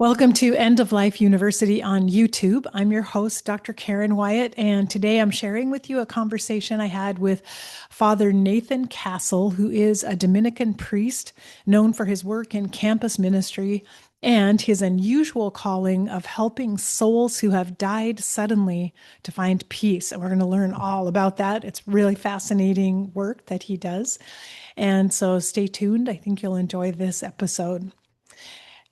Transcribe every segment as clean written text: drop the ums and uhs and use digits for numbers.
Welcome to End of Life University on YouTube. I'm your host, Dr. Karen Wyatt, and today I'm sharing with you a conversation I had with Father Nathan Castle, who is a Dominican priest known for his work in campus ministry and his unusual calling of helping souls who have died suddenly to find peace. And we're going to learn all about that. It's really fascinating work that he does. And so stay tuned. I think you'll enjoy this episode.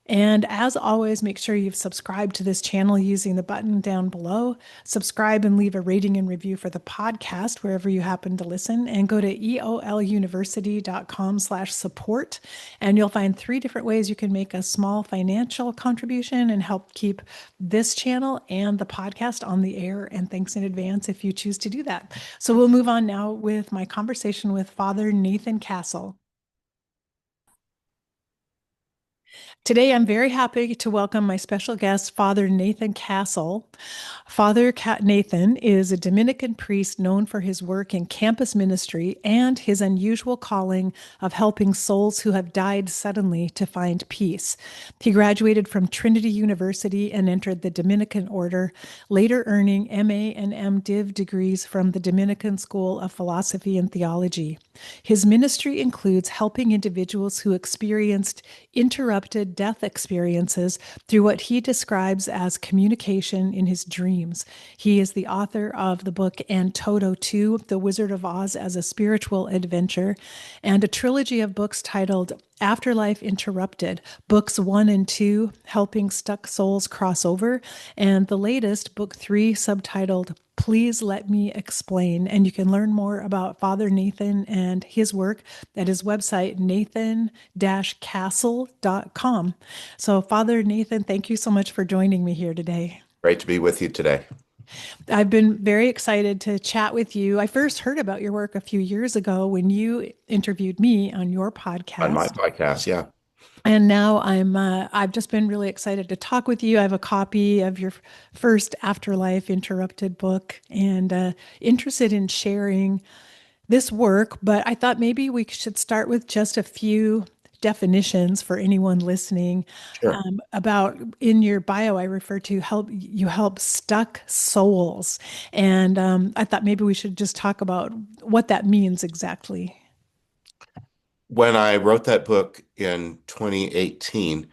And as always, make sure you've subscribed to this channel using the button down below. Subscribe and leave a rating and review for the podcast wherever you happen to listen. And go to eoluniversity.com/support. And you'll find 3 different ways you can make a small financial contribution and help keep this channel and the podcast on the air. And thanks in advance if you choose to do that. So we'll move on now with my conversation with Father Nathan Castle. Today, I'm very happy to welcome my special guest, Father Nathan Castle. Nathan is a Dominican priest known for his work in campus ministry and his unusual calling of helping souls who have died suddenly to find peace. He graduated from Trinity University and entered the Dominican Order, later earning MA and MDiv degrees from the Dominican School of Philosophy and Theology. His ministry includes helping individuals who experienced interrupted death experiences through what he describes as communication in his dreams. He is the author of the book And Toto 2, The Wizard of Oz as a Spiritual Adventure, and a trilogy of books titled Afterlife Interrupted, Books 1 and 2, Helping Stuck Souls Cross Over, and the latest, Book 3, subtitled Please Let Me Explain. And you can learn more about Father Nathan and his work at his website, nathan-castle.com. So, Father Nathan, thank you so much for joining me here today. Great to be with you today I've been very excited to chat with you. I first heard about your work a few years ago when you interviewed me on your on my podcast. podcast. Yeah. And now I've just been really excited to talk with you. I have a copy of your first Afterlife Interrupted book and interested in sharing this work, but I thought maybe we should start with just a few definitions for anyone listening. Sure. About in your bio, I refer to help stuck souls, and I thought maybe we should just talk about what that means exactly. When I wrote that book in 2018,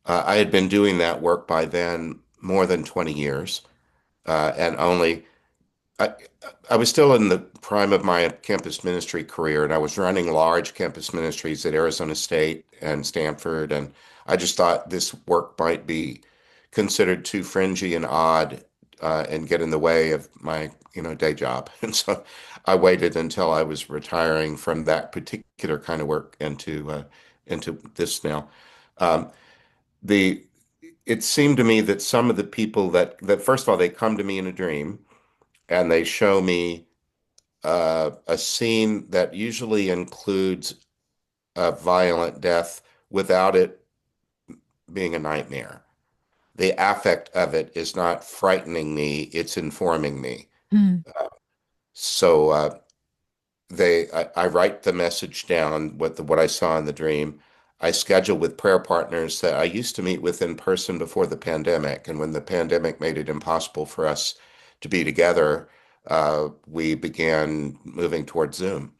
I had been doing that work by then more than 20 years. And only I, I was still in the prime of my campus ministry career, and I was running large campus ministries at Arizona State and Stanford. And I just thought this work might be considered too fringy and odd, and get in the way of my, day job. And so I waited until I was retiring from that particular kind of work into this now. Um, the it seemed to me that some of the people that first of all they come to me in a dream and they show me a scene that usually includes a violent death without it being a nightmare. The affect of it is not frightening me, it's informing me. Hmm. So I write the message down, what I saw in the dream. I schedule with prayer partners that I used to meet with in person before the pandemic. And when the pandemic made it impossible for us to be together, we began moving towards Zoom.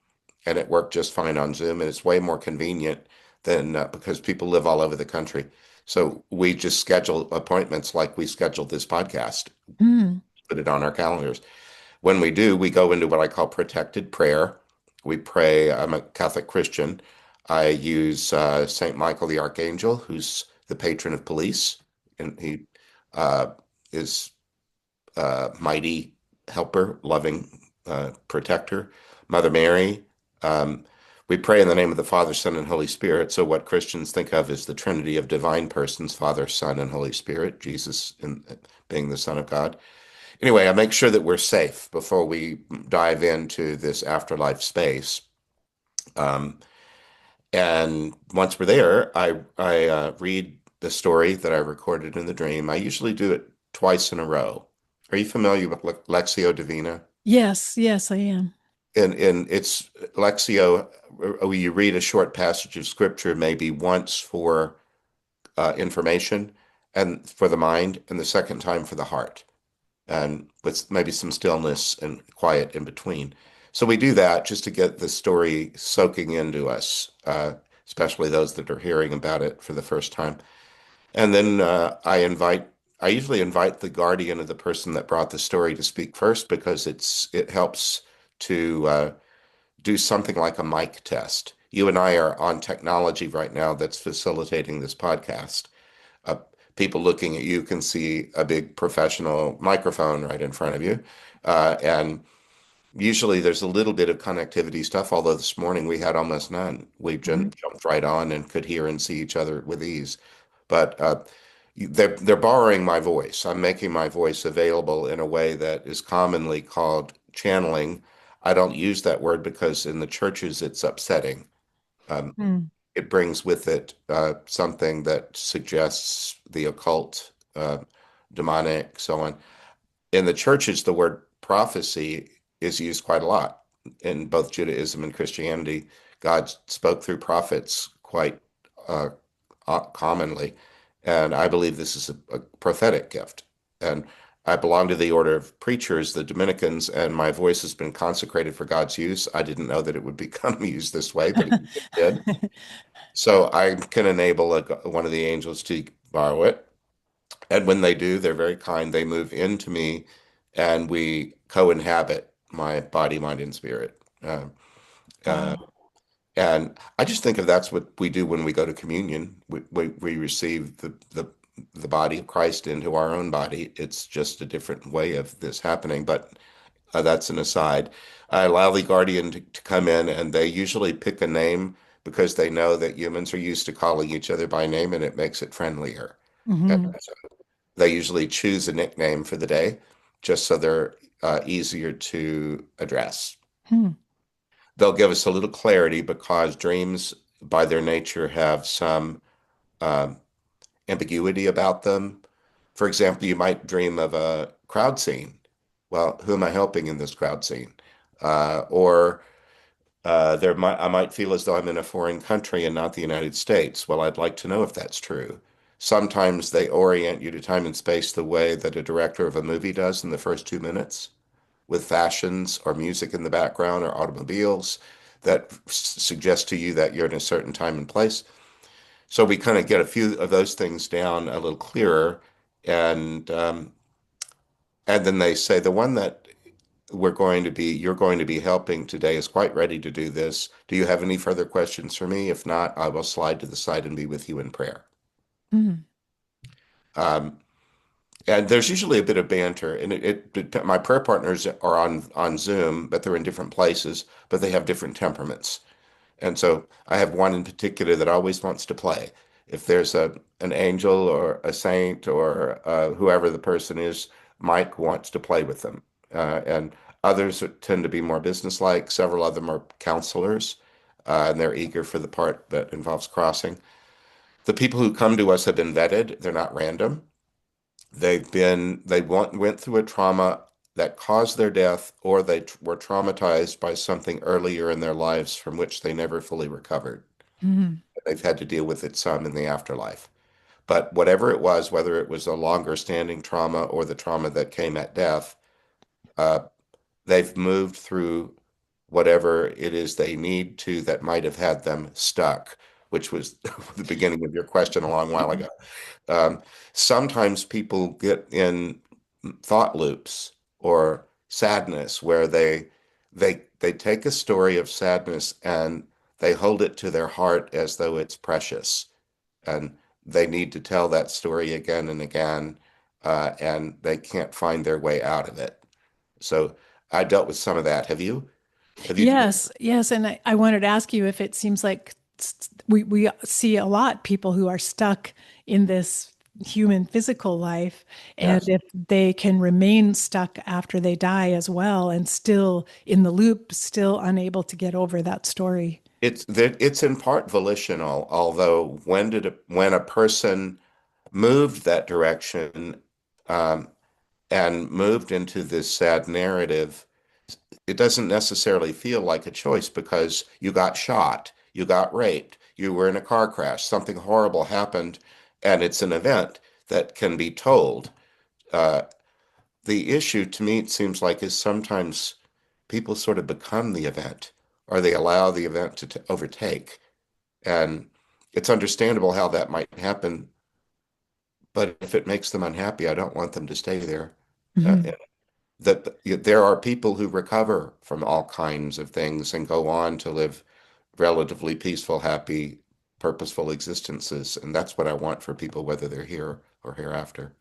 And it worked just fine on Zoom. And it's way more convenient than because people live all over the country. So we just schedule appointments like we scheduled this podcast, Hmm. put it on our calendars. When we do, we go into what I call protected prayer. We pray. I'm a Catholic Christian. I use Saint Michael the Archangel, who's the patron of police, and he is mighty helper, loving protector. Mother Mary. Um, we pray in the name of the Father, Son, and Holy Spirit. So what Christians think of as the Trinity of divine persons, Father, Son, and Holy Spirit, Jesus being the Son of God. Anyway, I make sure that we're safe before we dive into this afterlife space. Um, and once we're there, I read the story that I recorded in the dream. I usually do it twice in a row. Are you familiar with Lectio Divina? Yes, yes, I am. And it's Lectio, you read a short passage of scripture maybe once for information, and for the mind, and the second time for the heart, and with maybe some stillness and quiet in between. So we do that just to get the story soaking into us, especially those that are hearing about it for the first time. And then I usually invite the guardian of the person that brought the story to speak first because it helps to do something like a mic test. You and I are on technology right now that's facilitating this podcast. Uh, People looking at you can see a big professional microphone right in front of you. And usually there's a little bit of connectivity stuff, although this morning we had almost none. We Mhm. jumped right on and could hear and see each other with ease. But they're borrowing my voice. I'm making my voice available in a way that is commonly called channeling. I don't use that word because in the churches it's upsetting. Um, Mm. it brings with it something that suggests the occult, demonic, so on. In the churches, the word prophecy is used quite a lot. In both Judaism and Christianity, God spoke through prophets quite uh, commonly. And I believe this is a prophetic gift. And I belong to the order of preachers, the Dominicans, and my voice has been consecrated for God's use. I didn't know that it would become used this way, but it did. So I can enable one of the angels to borrow it. And when they do, they're very kind. They move into me and we co-inhabit my body, mind, and spirit. Uh, Wow. and I just think of that's what we do when we go to communion. We receive the body of Christ into our own body. It's just a different way of this happening, but that's an aside. I allow the guardian to come in, and they usually pick a name because they know that humans are used to calling each other by name, and it makes it friendlier. And Hmm. so they usually choose a nickname for the day, just so they're easier to address. Hmm. They'll give us a little clarity because dreams, by their nature, have some um, ambiguity about them. For example, you might dream of a crowd scene. Well, who am I helping in this crowd scene? Or I might feel as though I'm in a foreign country and not the United States. Well, I'd like to know if that's true. Sometimes they orient you to time and space the way that a director of a movie does in the first 2 minutes, with fashions or music in the background or automobiles that suggest to you that you're in a certain time and place. So we kind of get a few of those things down a little clearer, and and then they say the one that you're going to be helping today is quite ready to do this. Do you have any further questions for me? If not, I will slide to the side and be with you in prayer. Mm. Um, and there's usually a bit of banter, and my prayer partners are on Zoom, but they're in different places, but they have different temperaments. And so I have one in particular that always wants to play. If there's an angel or a saint or whoever the person is, Mike wants to play with them. And others tend to be more businesslike. Several of them are counselors, and they're eager for the part that involves crossing. The people who come to us have been vetted. They're not random. Went through a trauma that caused their death, or were traumatized by something earlier in their lives from which they never fully recovered. Hmm. They've had to deal with it some in the afterlife. But whatever it was, whether it was a longer standing trauma or the trauma that came at death, uh, they've moved through whatever it is they need to that might have had them stuck, which was the beginning of your question a long while ago. Um, Sometimes people get in thought loops or sadness where they take a story of sadness and they hold it to their heart as though it's precious, and they need to tell that story again and again, and they can't find their way out of it. So I dealt with some of that. Have you? Have you? Yes, yes. And I wanted to ask you if it seems like we see a lot people who are stuck in this human physical life, and Yes. if they can remain stuck after they die as well and still in the loop, still unable to get over that story. It's in part volitional, although when a person moved that direction um, and moved into this sad narrative, it doesn't necessarily feel like a choice because you got shot, you got raped, you were in a car crash, something horrible happened, and it's an event that can be told. Uh, the issue to me, it seems like, is sometimes people sort of become the event or they allow the event to overtake. And it's understandable how that might happen, but if it makes them unhappy, I don't want them to stay there. Mhm. That there are people who recover from all kinds of things and go on to live relatively peaceful, happy, purposeful existences. And that's what I want for people, whether they're here or hereafter.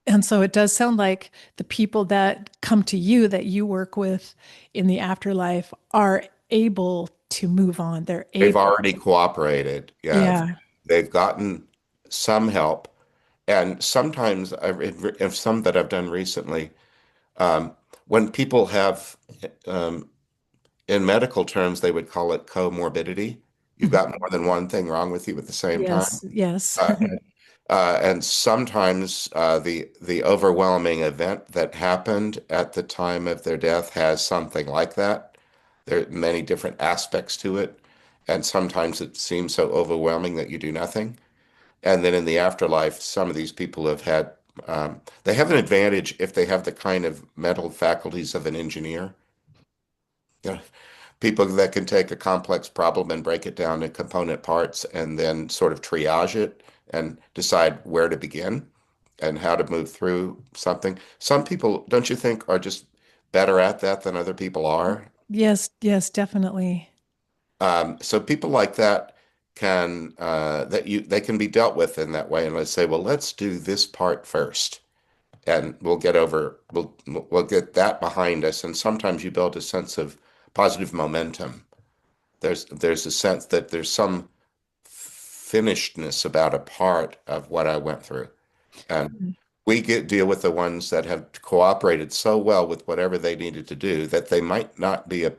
And so it does sound like the people that come to you that you work with in the afterlife are able to move on. They're They've able. already cooperated. Yeah, Yeah. they've gotten some help. And sometimes if some that I've done recently, when people have, um, in medical terms, they would call it comorbidity. You've got Mhm. more than one thing wrong with you at the same time. Yes, yes. Uh, and sometimes the overwhelming event that happened at the time of their death has something like that. There are many different aspects to it, and sometimes it seems so overwhelming that you do nothing. And then in the afterlife, some of these people have had they have an advantage if they have the kind of mental faculties of an engineer. You know, people that can take a complex problem and break it down into component parts and then sort of triage it and decide where to begin and how to move through something. Some people, don't you think, are just better at that than other people are? Yes, yes, definitely. So people like that can they can be dealt with in that way. And let's say, well, let's do this part first, and we'll get that behind us. And sometimes you build a sense of positive momentum. There's a sense that there's some finishedness about a part of what I went through. And we get deal with the ones that have cooperated so well with whatever they needed to do that they might not be a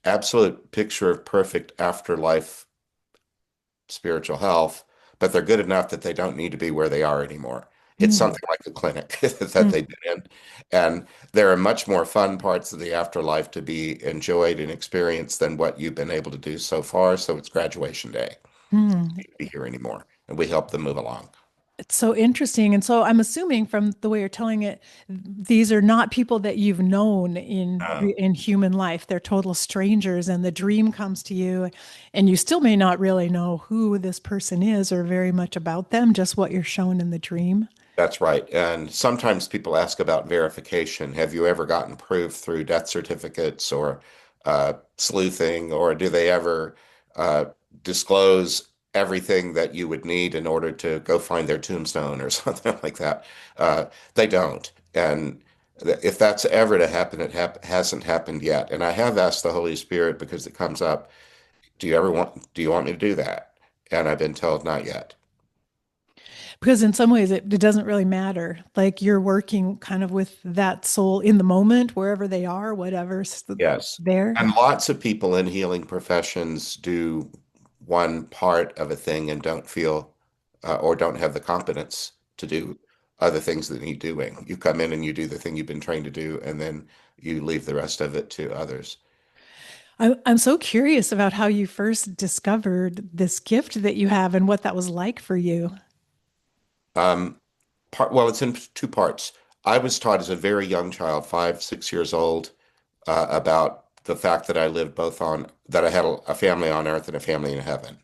absolute picture of perfect afterlife spiritual health, but they're good enough that they don't need to be where they are anymore. It's Mm, something like a clinic that mm, they've been in. And there are much more fun parts of the afterlife to be enjoyed and experienced than what you've been able to do so far. So it's graduation day. mm. Be here anymore. And we help them move along. It's so interesting. And so I'm assuming from the way you're telling it, these are not people that you've known Uh, in human life. They're total strangers, and the dream comes to you, and you still may not really know who this person is or very much about them, just what you're shown in the dream. That's right. And sometimes people ask about verification. Have you ever gotten proof through death certificates or sleuthing, or do they ever uh, disclose everything that you would need in order to go find their tombstone or something like that? They don't. And if that's ever to happen, it hasn't happened yet. And I have asked the Holy Spirit because it comes up, do you want me to do that? And I've been told not yet. Because in some ways, it doesn't really matter. Like you're working kind of with that soul in the moment, wherever they are, whatever's Yes. there. And lots of people in healing professions do one part of a thing and don't feel or don't have the competence to do other things that need doing. You come in and you do the thing you've been trained to do, and then you leave the rest of it to others. I'm so curious about how you first discovered this gift that you have and what that was like for you. Um, well, it's in two parts. I was taught as a very young child, 5, 6 years old, about the fact that I lived that I had a family on earth and a family in heaven,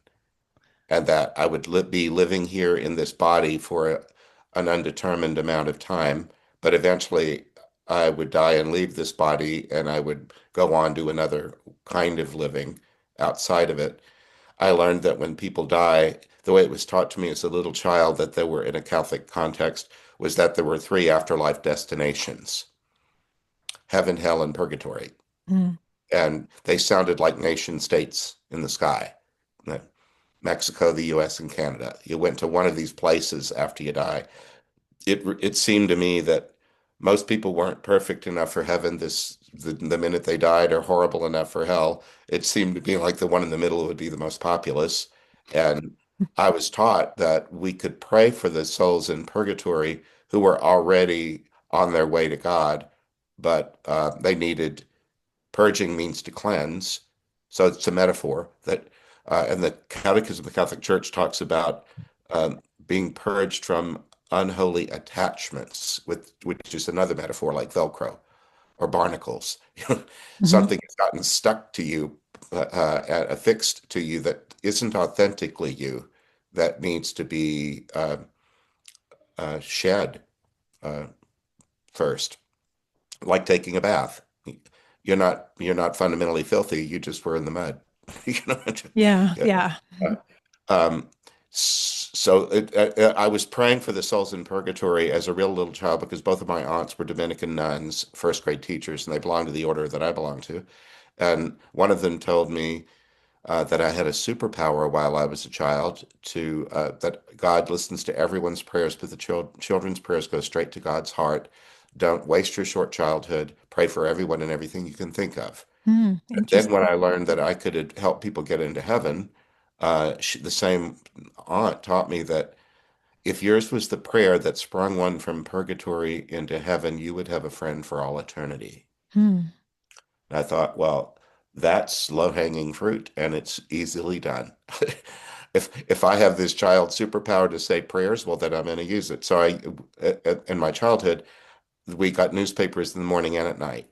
and that I would be living here in this body for an undetermined amount of time, but eventually I would die and leave this body, and I would go on to another kind of living outside of it. I learned that when people die, the way it was taught to me as a little child, that there were, in a Catholic context, was that there were three afterlife destinations: heaven, hell, and purgatory. Mm. And they sounded like nation states in the sky. Mexico, the US, and Canada. You went to one of these places after you die. It seemed to me that most people weren't perfect enough for heaven the minute they died, or horrible enough for hell. It seemed to be like the one in the middle would be the most populous. And I was taught that we could pray for the souls in purgatory who were already on their way to God, but they needed purging means to cleanse. So it's a metaphor that, and the Catechism of the Catholic Church talks about being purged from unholy attachments, which is another metaphor like Velcro or barnacles. Hmm. Something has gotten stuck to you, affixed to you that isn't authentically you, that needs to be shed uh, first, like taking a bath. You're not fundamentally filthy. You just were in the mud. You know? Yeah, Yeah. yeah. Uh, Um, I was praying for the souls in purgatory as a real little child because both of my aunts were Dominican nuns, first grade teachers, and they belonged to the order that I belong to. And one of them told me that I had a superpower while I was a child to that God listens to everyone's prayers, but the children's prayers go straight to God's heart. Don't waste your short childhood. Pray for everyone and everything you can think of. Hmm, Then when interesting. I learned that I could help people get into heaven, the same aunt taught me that if yours was the prayer that sprung one from purgatory into heaven, you would have a friend for all eternity. Hmm. And I thought, well, that's low-hanging fruit and it's easily done. If I have this child superpower to say prayers, well, then I'm going to use it. So in my childhood, we got newspapers in the morning and at night,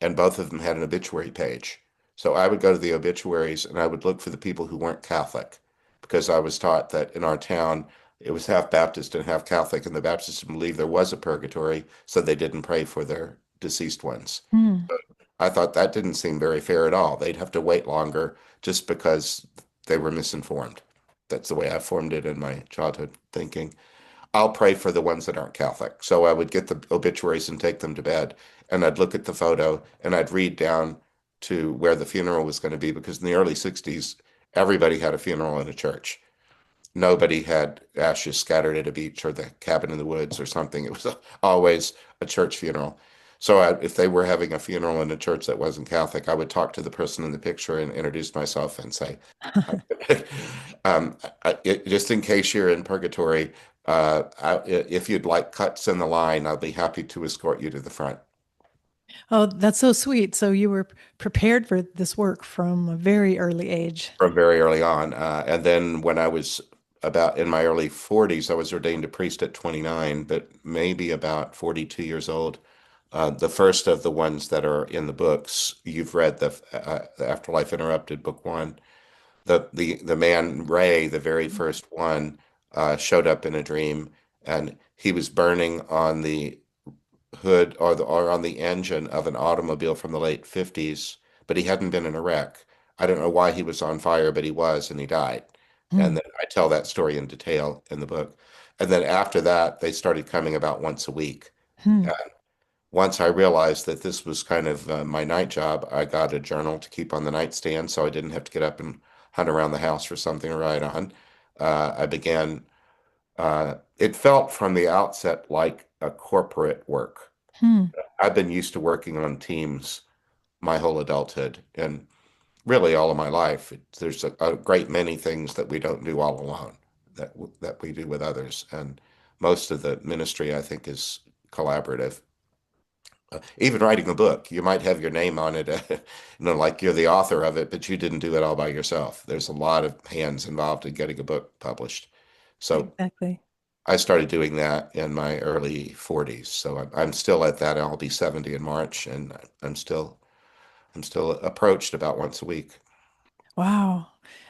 and both of them had an obituary page. So I would go to the obituaries and I would look for the people who weren't Catholic because I was taught that in our town it was half Baptist and half Catholic, and the Baptists believed there was a purgatory, so they didn't pray for their deceased ones. Hmm. I thought that didn't seem very fair at all. They'd have to wait longer just because they were misinformed. That's the way I formed it in my childhood thinking. I'll pray for the ones that aren't Catholic. So I would get the obituaries and take them to bed, and I'd look at the photo and I'd read down to where the funeral was going to be because in the early 60s, everybody had a funeral in a church. Nobody had ashes scattered at a beach or the cabin in the woods or something. It was always a church funeral. So if they were having a funeral in a church that wasn't Catholic, I would talk to the person in the picture and introduce myself and say, just in case you're in purgatory, if you'd like cuts in the line, I'll be happy to escort you to the front. Oh, that's so sweet. So you were prepared for this work from a very early age. From very early on. And then when I was about in my early 40s, I was ordained a priest at 29, but maybe about 42 years old. The first of the ones that are in the books, you've read the Afterlife Interrupted, book one. The man Ray, the very first one, showed up in a dream, and he was burning on the hood or on the engine of an automobile from the late 50s, but he hadn't been in a wreck. I don't know why he was on fire, but he was, and he died. And Hmm. then I tell that story in detail in the book. And then after that, they started coming about once a week. Hmm. And once I realized that this was kind of my night job, I got a journal to keep on the nightstand so I didn't have to get up and hunt around the house for something to write on. I began, it felt from the outset like a corporate work. Hmm. I've been used to working on teams my whole adulthood and really all of my life. There's a great many things that we don't do all alone that we do with others, and most of the ministry I think is collaborative. Even writing a book, you might have your name on it, like you're the author of it, but you didn't do it all by yourself. There's a lot of hands involved in getting a book published. So Exactly. I started doing that in my early 40s. So I'm still at that. I'll be 70 in March, and I'm still approached about once a week. Wow.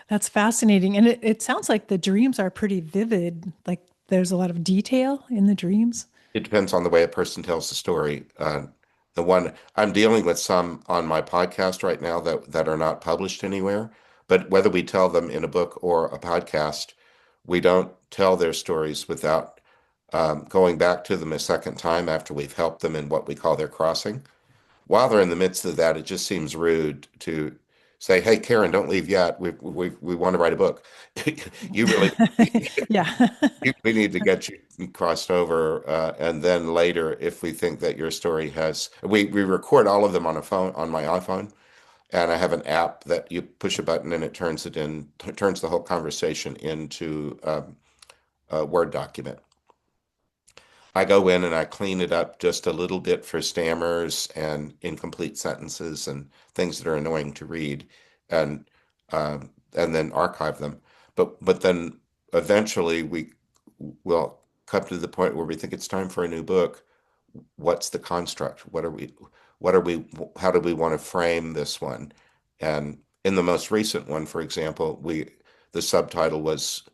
That's fascinating. And it sounds like the dreams are pretty vivid. Like there's a lot of detail in the dreams. It depends on the way a person tells the story. The one I'm dealing with some on my podcast right now that are not published anywhere, but whether we tell them in a book or a podcast, we don't tell their stories without going back to them a second time after we've helped them in what we call their crossing. While they're in the midst of that, it just seems rude to say, "Hey, Karen, don't leave yet. We want to write a book. You really Yeah. we need to get you crossed over, and then later, if we think that your story has, we record all of them on a phone on my iPhone, and I have an app that you push a button and it turns the whole conversation into a Word document. I go in and I clean it up just a little bit for stammers and incomplete sentences and things that are annoying to read, and then archive them. But then eventually we'll come to the point where we think it's time for a new book. What's the construct? What are we, how do we want to frame this one? And in the most recent one, for example, the subtitle was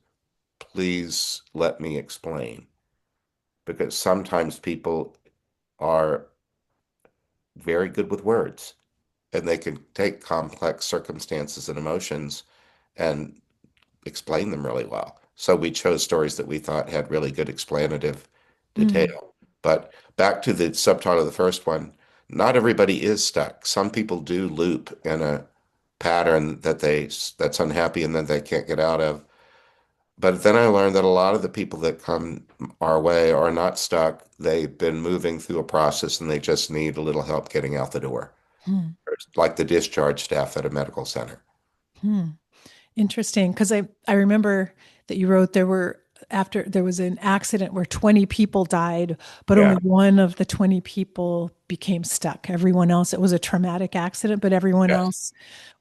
Please Let Me Explain, because sometimes people are very good with words and they can take complex circumstances and emotions and explain them really well. So we chose stories that we thought had really good explanative Mm, detail. But back to the subtitle of the first one, not everybody is stuck. Some people do loop in a pattern that's unhappy and then they can't get out of. But then I learned that a lot of the people that come our way are not stuck. They've been moving through a process and they just need a little help getting out the door, mm, like the discharge staff at a medical center. mm. Interesting, because I remember that you wrote there were after there was an accident where 20 people died, but only Yeah. one of the 20 people became stuck. Everyone else, it was a traumatic accident, but everyone Yes. else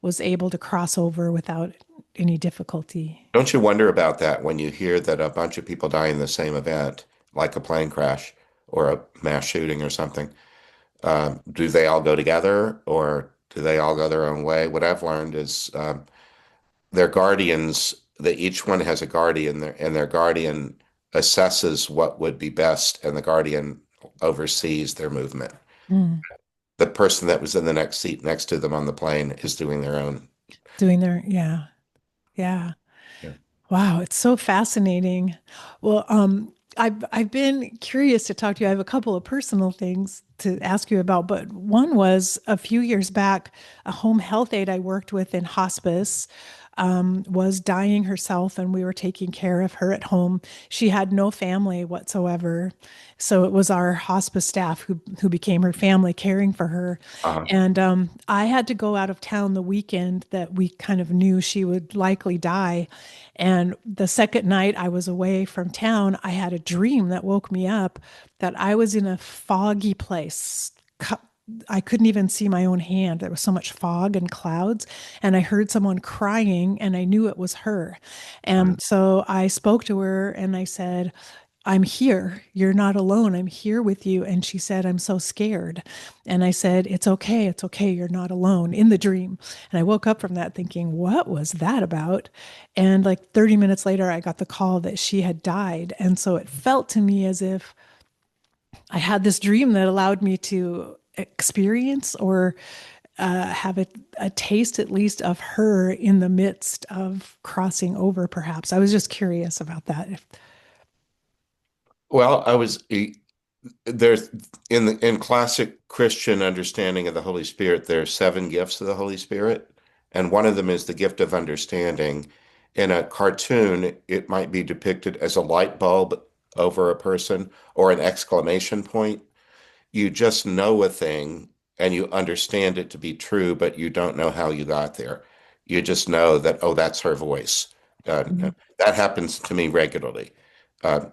was able to cross over without any difficulty. Don't you wonder about that when you hear that a bunch of people die in the same event, like a plane crash or a mass shooting or something? Do they all go together or do they all go their own way? What I've learned is their guardians, that each one has a guardian there, and their guardian assesses what would be best, and the guardian oversees their movement. Mm. The person that was in the next seat next to them on the plane is doing their own. Doing their, yeah, yeah. Yeah, Wow, it's so fascinating. Well, I've been curious to talk to you. I have a couple of personal things to ask you about, but one was a few years back, a home health aide I worked with in hospice was dying herself, and we were taking care of her at home. She had no family whatsoever, so it was our hospice staff who became her family, caring for her. uh-huh. And I had to go out of town the weekend that we kind of knew she would likely die. And the second night I was away from town, I had a dream that woke me up that I was in a foggy place. I couldn't even see my own hand. There was so much fog and clouds. And I heard someone crying and I knew it was her. And so I spoke to her and I said, I'm here. You're not alone. I'm here with you. And she said, I'm so scared. And I said, It's okay. It's okay. You're not alone in the dream. And I woke up from that thinking, what was that about? And like 30 minutes later, I got the call that she had died. And so it felt to me as if I had this dream that allowed me to experience or have a taste at least of her in the midst of crossing over, perhaps. I was just curious about that. Well, there's in classic Christian understanding of the Holy Spirit, there are seven gifts of the Holy Spirit, and one of them is the gift of understanding. In a cartoon, it might be depicted as a light bulb over a person or an exclamation point. You just know a thing and you understand it to be true, but you don't know how you got there. You just know that, oh, that's her voice. Mhm. That happens to me regularly. Uh,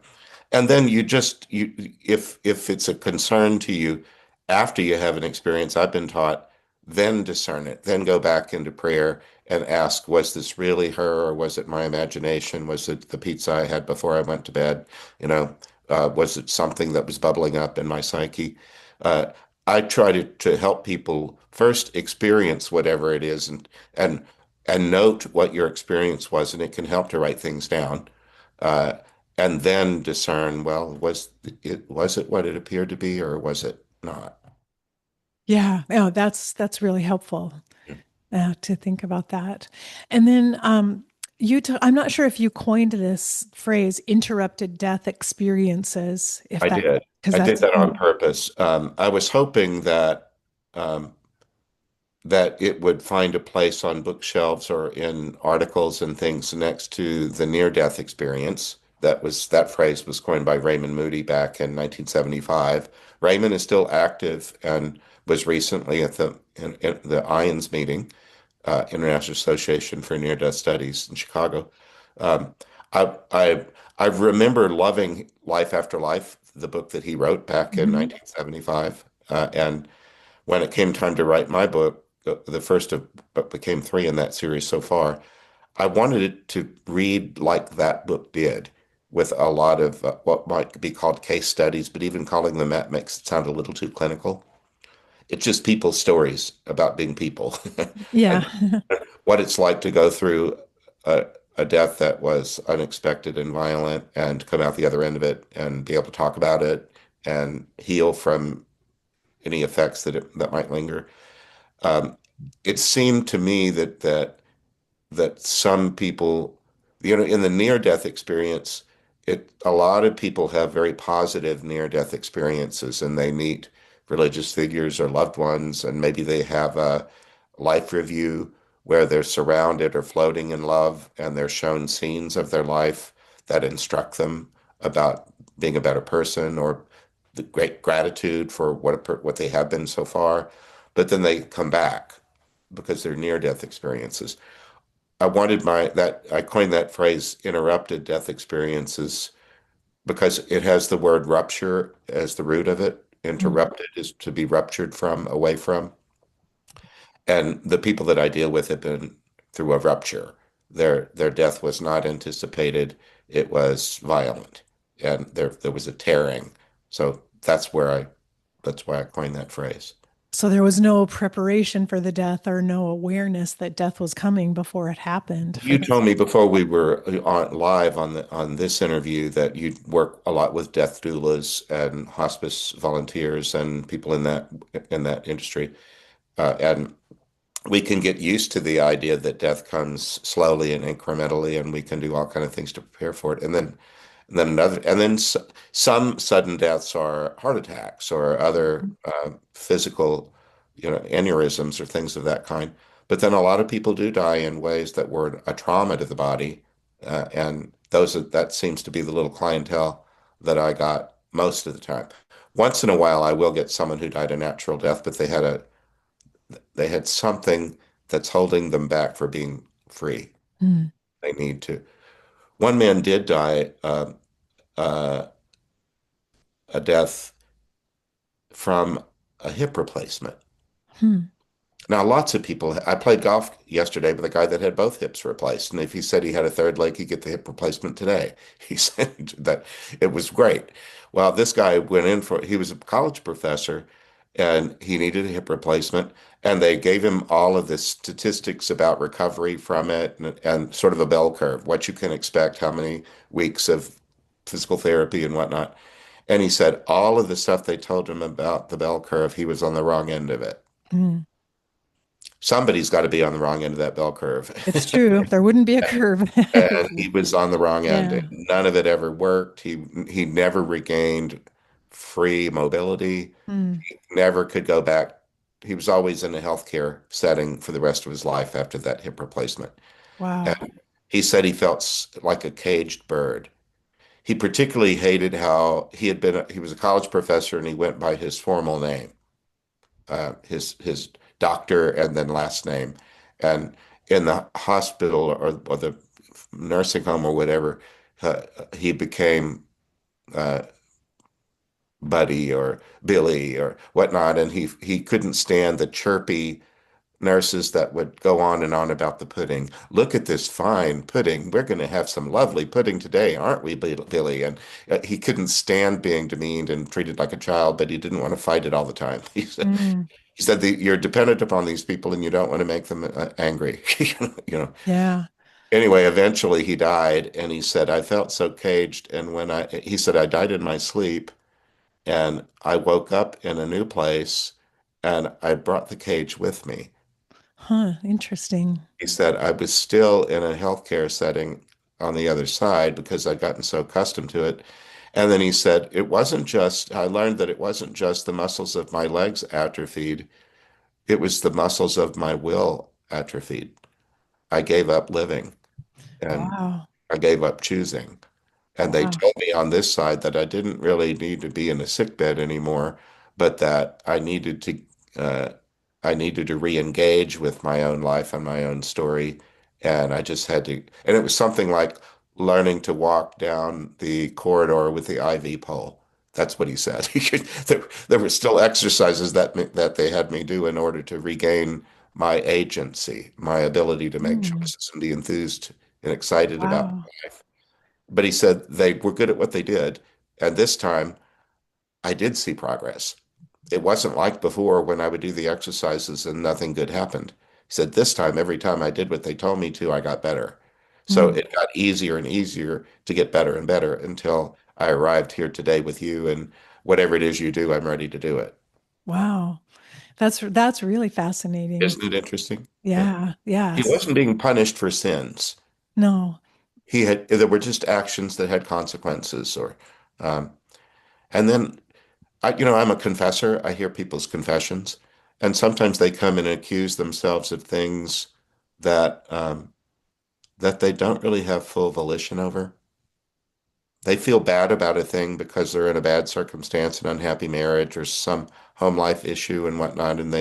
and then if it's a concern to you after you have an experience, I've been taught, then discern it, then go back into prayer and ask, was this really her or was it my imagination? Was it the pizza I had before I went to bed? You know, was it something that was bubbling up in my psyche? Uh, I try to help people first experience whatever it is and and note what your experience was, and it can help to write things down. Uh, and then discern, well, was it what it appeared to be, or was it not? Yeah, no, that's really helpful to think about that. And then I'm not sure if you coined this phrase, interrupted death experiences, if I that did. because I did that's that on purpose. I was hoping um, that it would find a place on bookshelves or in articles and things next to the near-death experience. That phrase was coined by Raymond Moody back in 1975. Raymond is still active and was recently at in the IONS meeting, International Association for Near-Death Studies in Chicago. Um, I, I I remember loving Life After Life, the book that he wrote back in Mhm. 1975, and when it came time to write my book, the first of but became three in that series so far, I wanted it to read like that book did, with a lot of what might be called case studies, but even calling them that makes it sound a little too clinical. It's just people's stories about being people Yeah. and what it's like to go through a, a death that was unexpected and violent and come out the other end of it and be able to talk about it and heal from any effects that might linger. Um, it seemed to me that some people, in the near-death experience, a lot of people have very positive near-death experiences, and they meet religious figures or loved ones, and maybe they have a life review where they're surrounded or floating in love, and they're shown scenes of their life that instruct them about being a better person or the great gratitude for what they have been so far. But then they come back because they're near-death experiences. I coined that phrase interrupted death experiences because it has the word rupture as the root of it. Mm. Interrupted is to be ruptured from, away from. And the people that I deal with have been through a rupture. Their death was not anticipated. It was violent. And there was a tearing. So that's why I coined that phrase. So there was no preparation for the death or no awareness that death was coming before it happened for You them. told me before we were on live on this interview that you work a lot with death doulas and hospice volunteers and people in that industry, and we can get used to the idea that death comes slowly and incrementally, and we can do all kind of things to prepare for it. And then some sudden deaths are heart attacks or other physical, aneurysms or things of that kind. But then a lot of people do die in ways that were a trauma to the body, and that seems to be the little clientele that I got most of the time. Once in a while, I will get someone who died a natural death, but they had something that's holding them back for being free. Mm. They need to. One man did die uh, a death from a hip replacement. Hmm. Now, lots of people, I played golf yesterday with a guy that had both hips replaced. And if he said he had a third leg, he'd get the hip replacement today. He said that it was great. Well, this guy he was a college professor and he needed a hip replacement. And they gave him all of the statistics about recovery from it and sort of a bell curve, what you can expect, how many weeks of physical therapy and whatnot. And he said all of the stuff they told him about the bell curve, he was on the wrong end of it. Mm. Somebody's got to be on the wrong end of that bell curve. It's true. There wouldn't be a curve. And he was on the wrong end. Yeah. And none of it ever worked. He never regained free mobility. Mm. Never could go back. He was always in a healthcare setting for the rest of his life after that hip replacement. Wow. And he said he felt like a caged bird. He particularly hated how he was a college professor and he went by his formal name, his doctor and then last name. And in the hospital or the nursing home or whatever, uh, he became uh, Buddy or Billy or whatnot. And he couldn't stand the chirpy nurses that would go on and on about the pudding. Look at this fine pudding. We're going to have some lovely pudding today, aren't we, Billy? And he couldn't stand being demeaned and treated like a child, but he didn't want to fight it all the time. Mm. He said that you're dependent upon these people and you don't want to make them angry. You know. Yeah. Anyway, eventually he died, and he said I felt so caged. And he said I died in my sleep, and I woke up in a new place, and I brought the cage with me. Huh. Interesting. He said I was still in a healthcare setting on the other side because I'd gotten so accustomed to it. And then he said I learned that it wasn't just the muscles of my legs atrophied. It was the muscles of my will atrophied. I gave up living and Wow. I gave up choosing. And they Wow. told me on this side that I didn't really need to be in a sick bed anymore, but that uh, I needed to re-engage with my own life and my own story. And I just had to, and it was something like learning to walk down the corridor with the IV pole. That's what he said. There were still exercises that they had me do in order to regain my agency, my ability to make Mm. choices and be enthused and excited about Wow. life. But he said they were good at what they did. And this time I did see progress. It wasn't like before when I would do the exercises and nothing good happened. He said, this time, every time I did what they told me to, I got better. So Hmm. it got easier and easier to get better and better until I arrived here today with you. And whatever it is you do, I'm ready to do it. Wow. That's really fascinating. Isn't it interesting? Yeah. Yeah. He Yes. wasn't being punished for sins. No. There were just actions that had consequences um, and then I'm a confessor. I hear people's confessions, and sometimes they come and accuse themselves of things that that they don't really have full volition over. They feel bad about a thing because they're in a bad circumstance, an unhappy marriage, or some home life issue and whatnot, and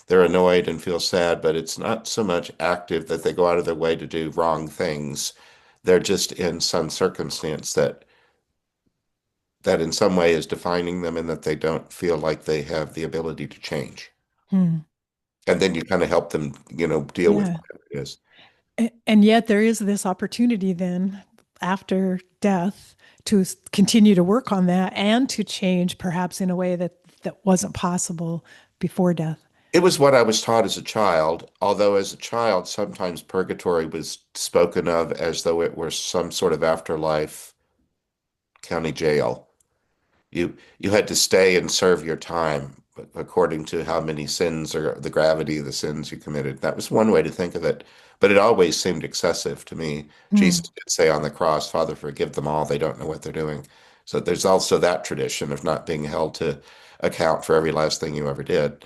they're annoyed and feel sad, but it's not so much active that they go out of their way to do wrong things. They're just in some circumstance that in some way is defining them and that they don't feel like they have the ability to change. Hmm. And then you kind of help them, deal with Yeah. whatever it is. And yet there is this opportunity then after death to continue to work on that and to change perhaps in a way that wasn't possible before death. It was what I was taught as a child, although as a child, sometimes purgatory was spoken of as though it were some sort of afterlife county jail. You had to stay and serve your time according to how many sins or the gravity of the sins you committed. That was one way to think of it, but it always seemed excessive to me. Jesus Hmm. did say on the cross, Father, forgive them all. They don't know what they're doing. So there's also that tradition of not being held to account for every last thing you ever did.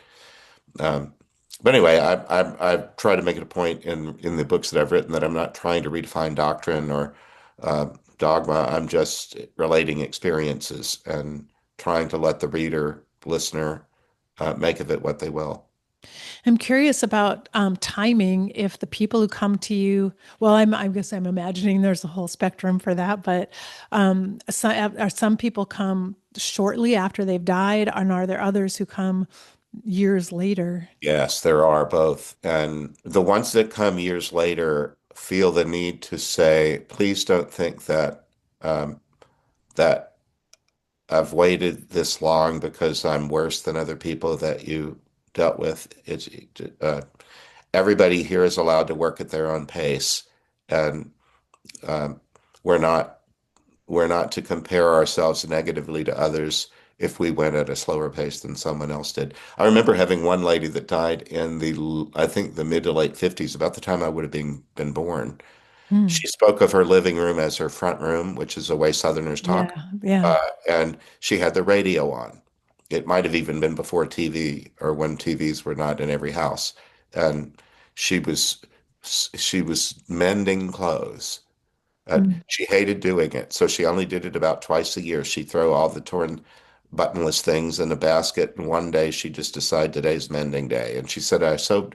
Um, but anyway, I try to make it a point in the books that I've written that I'm not trying to redefine doctrine or dogma. I'm just relating experiences and trying to let the reader, listener, make of it what they will. I'm curious about timing. If the people who come to you, well, I guess I'm imagining there's a whole spectrum for that, but are some people come shortly after they've died, and are there others who come years later? Yes, there are both. And the ones that come years later feel the need to say, please don't think um, that I've waited this long because I'm worse than other people that you dealt with. Uh, Everybody here is allowed to work at their own pace, and um, we're not we're not to compare ourselves negatively to others if we went at a slower pace than someone else did. I remember having one lady that died in I think the mid to late 50s, about the time I would have been born. Hmm. She spoke of her living room as her front room, which is the way Southerners talk. Yeah, yeah. Uh, and she had the radio on. It might have even been before TV or when TVs were not in every house. And she was she was mending clothes. Hmm. She hated doing it, so she only did it about twice a year. She'd throw all the torn buttonless things in a basket, and one day she just decided today's mending day. And she said, I so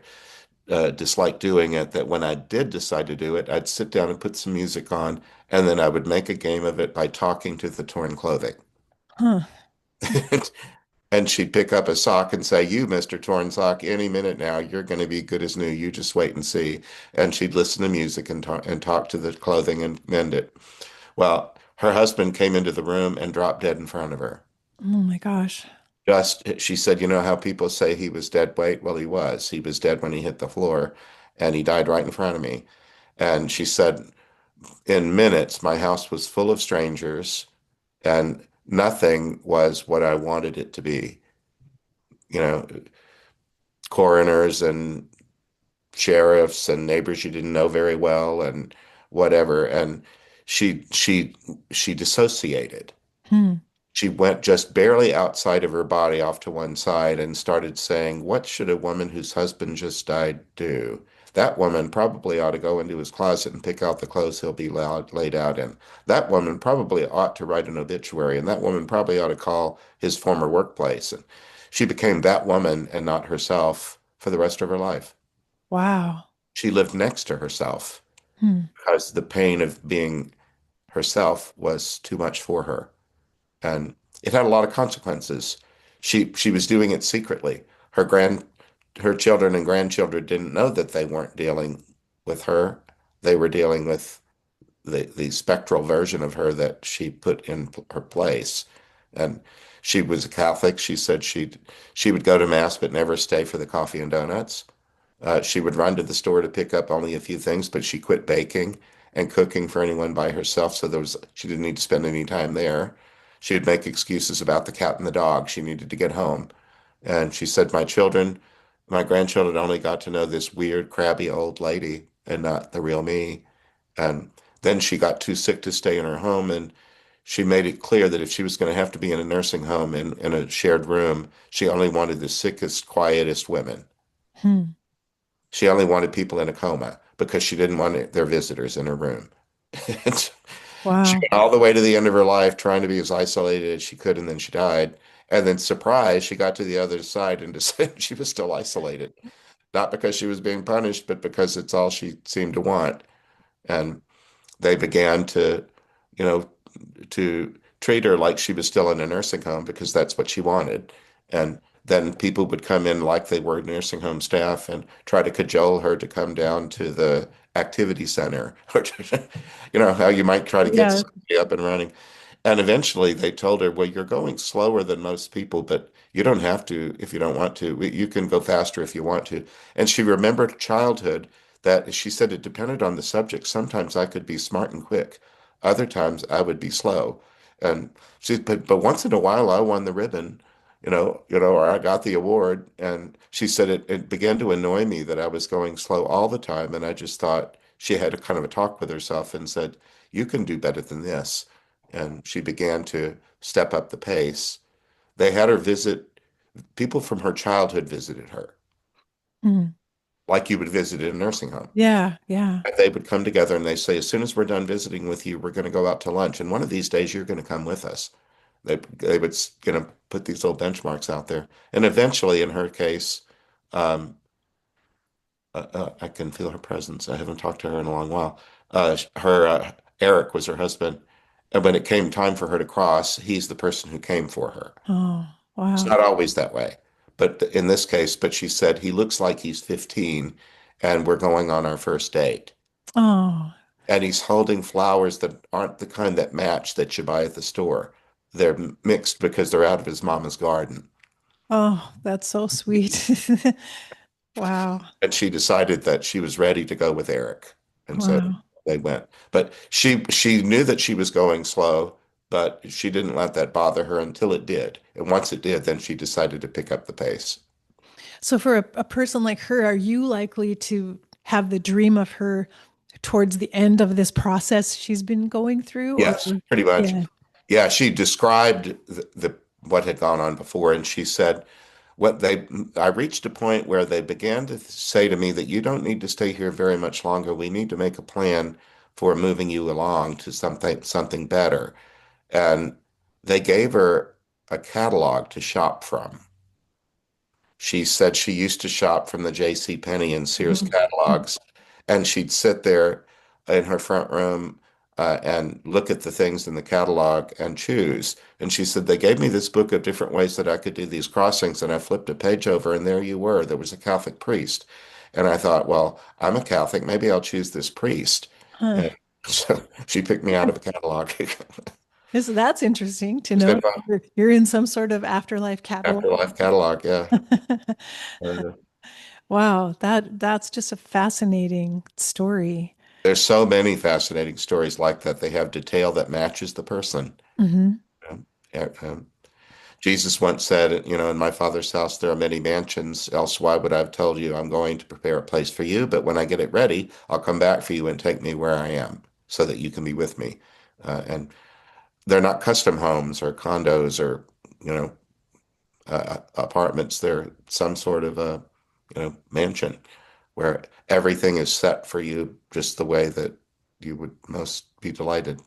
disliked doing it that when I did decide to do it, I'd sit down and put some music on, and then I would make a game of it by talking to the torn clothing. Huh. And she'd pick up a sock and say, you, Mr. Torn Sock, any minute now, you're going to be good as new. You just wait and see. And she'd listen to music and talk to the clothing and mend it. Well, her husband came into the room and dropped dead in front of her. Oh my gosh. She said, you know how people say he was dead weight? Well, he was. He was dead when he hit the floor, and he died right in front of me. And she said, in minutes, my house was full of strangers, and nothing was what I wanted it to be. You know, coroners and sheriffs and neighbors you didn't know very well and whatever. And she she she dissociated. Hmm. She went just barely outside of her body off to one side and started saying, what should a woman whose husband just died do? That woman probably ought to go into his closet and pick out the clothes he'll be laid out in. That woman probably ought to write an obituary, and that woman probably ought to call his former workplace. And she became that woman and not herself for the rest of her life. Wow. She lived next to herself Hmm. because the pain of being herself was too much for her. And it had a lot of consequences. She was doing it secretly. Her children and grandchildren didn't know that they weren't dealing with her. They were dealing with the spectral version of her that she put in her place. And she was a Catholic. She said she would go to mass but never stay for the coffee and donuts. She would run to the store to pick up only a few things, but she quit baking and cooking for anyone by herself, so she didn't need to spend any time there. She would make excuses about the cat and the dog. She needed to get home. And she said, my grandchildren only got to know this weird, crabby old lady and not the real me. And then she got too sick to stay in her home, and she made it clear that if she was going to have to be in a nursing home in a shared room, she only wanted the sickest, quietest women. Hmm. She only wanted people in a coma because she didn't want their visitors in her room. And so she Wow. went all the way to the end of her life trying to be as isolated as she could, and then she died. And then, surprise, she got to the other side and decided she was still isolated, not because she was being punished, but because it's all she seemed to want. And they began you know, to treat her like she was still in a nursing home because that's what she wanted. And then people would come in like they were nursing home staff and try to cajole her to come down to the activity center, or how you might try to get Yeah. somebody up and running. And eventually they told her, well, you're going slower than most people, but you don't have to if you don't want to. You can go faster if you want to. And she remembered childhood that she said it depended on the subject. Sometimes I could be smart and quick. Other times I would be slow. And but once in a while I won the ribbon, or I got the award. And she said it began to annoy me that I was going slow all the time. And I just thought she had a kind of a talk with herself and said, you can do better than this. And she began to step up the pace. They had her visit, people from her childhood visited her, Hmm. like you would visit in a nursing home. Yeah. Yeah. And they would come together and they say, as soon as we're done visiting with you, we're going to go out to lunch. And one of these days, you're going to come with us. They would put these little benchmarks out there. And eventually, in her case, um, I can feel her presence. I haven't talked to her in a long while. Eric was her husband. And when it came time for her to cross, he's the person who came for her. Oh, It's wow. not always that way, but in this case, but she said he looks like he's 15 and we're going on our first date. Oh, And he's holding flowers that aren't the kind that match that you buy at the store. They're mixed because they're out of his mama's garden. oh, that's so sweet. Wow. And she decided that she was ready to go with Eric. And so Wow. they went. But she knew that she was going slow, but she didn't let that bother her until it did. And once it did, then she decided to pick up the pace. So for a person like her, are you likely to have the dream of her towards the end of this process she's been going through? Or Yes, pretty much. yeah. Yeah, she described what had gone on before, and she said, "What they I reached a point where they began to say to me that you don't need to stay here very much longer. We need to make a plan for moving you along to something better." And they gave her a catalog to shop from. She said she used to shop from the J.C. Penney and Sears Mhm. catalogs, and she'd sit there in her front room and look at the things in the catalog and choose. And she said, they gave me this book of different ways that I could do these crossings, and I flipped a page over, and there you were. There was a Catholic priest. And I thought, well, I'm a Catholic. Maybe I'll choose this priest. Huh. And so she picked me out of a catalog. That's interesting to It's know. been fun. You're in some sort of afterlife catalog. Afterlife catalog, yeah. Uh, Wow, that's just a fascinating story. There's so many fascinating stories like that. They have detail that matches the person. Hmm. Yeah, Jesus once said, in my Father's house there are many mansions, else why would I have told you I'm going to prepare a place for you? But when I get it ready, I'll come back for you and take me where I am so that you can be with me. And they're not custom homes or condos or, you know, apartments. They're some sort of a, mansion where everything is set for you just the way that you would most be delighted.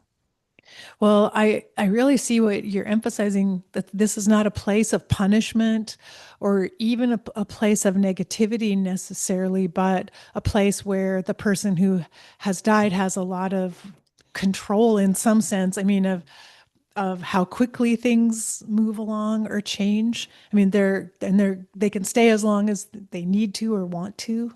Well, I really see what you're emphasizing, that this is not a place of punishment or even a place of negativity necessarily, but a place where the person who has died has a lot of control in some sense. I mean, of how quickly things move along or change. I mean, they can stay as long as they need to or want to.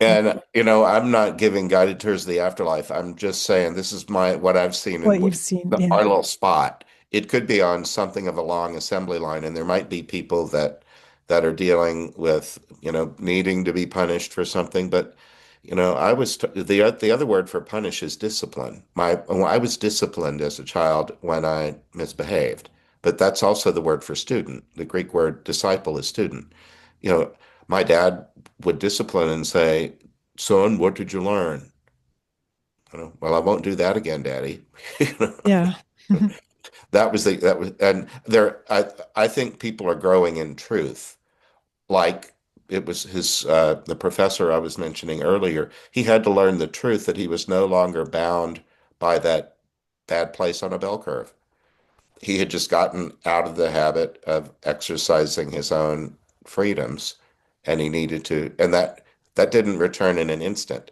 And I'm not giving guided tours of the afterlife. I'm just saying this is my what I've seen in What you've seen. Yeah. our little spot. It could be on something of a long assembly line, and there might be people that are dealing with, needing to be punished for something. But the other word for punish is discipline. I was disciplined as a child when I misbehaved, but that's also the word for student. The Greek word disciple is student. You know, my dad would discipline and say, "Son, what did you learn?" Well, I won't do that again, Daddy. You know, Yeah. that was, and there, I think people are growing in truth. Like it was the professor I was mentioning earlier. He had to learn the truth that he was no longer bound by that bad place on a bell curve. He had just gotten out of the habit of exercising his own freedoms, and he needed to, and that didn't return in an instant.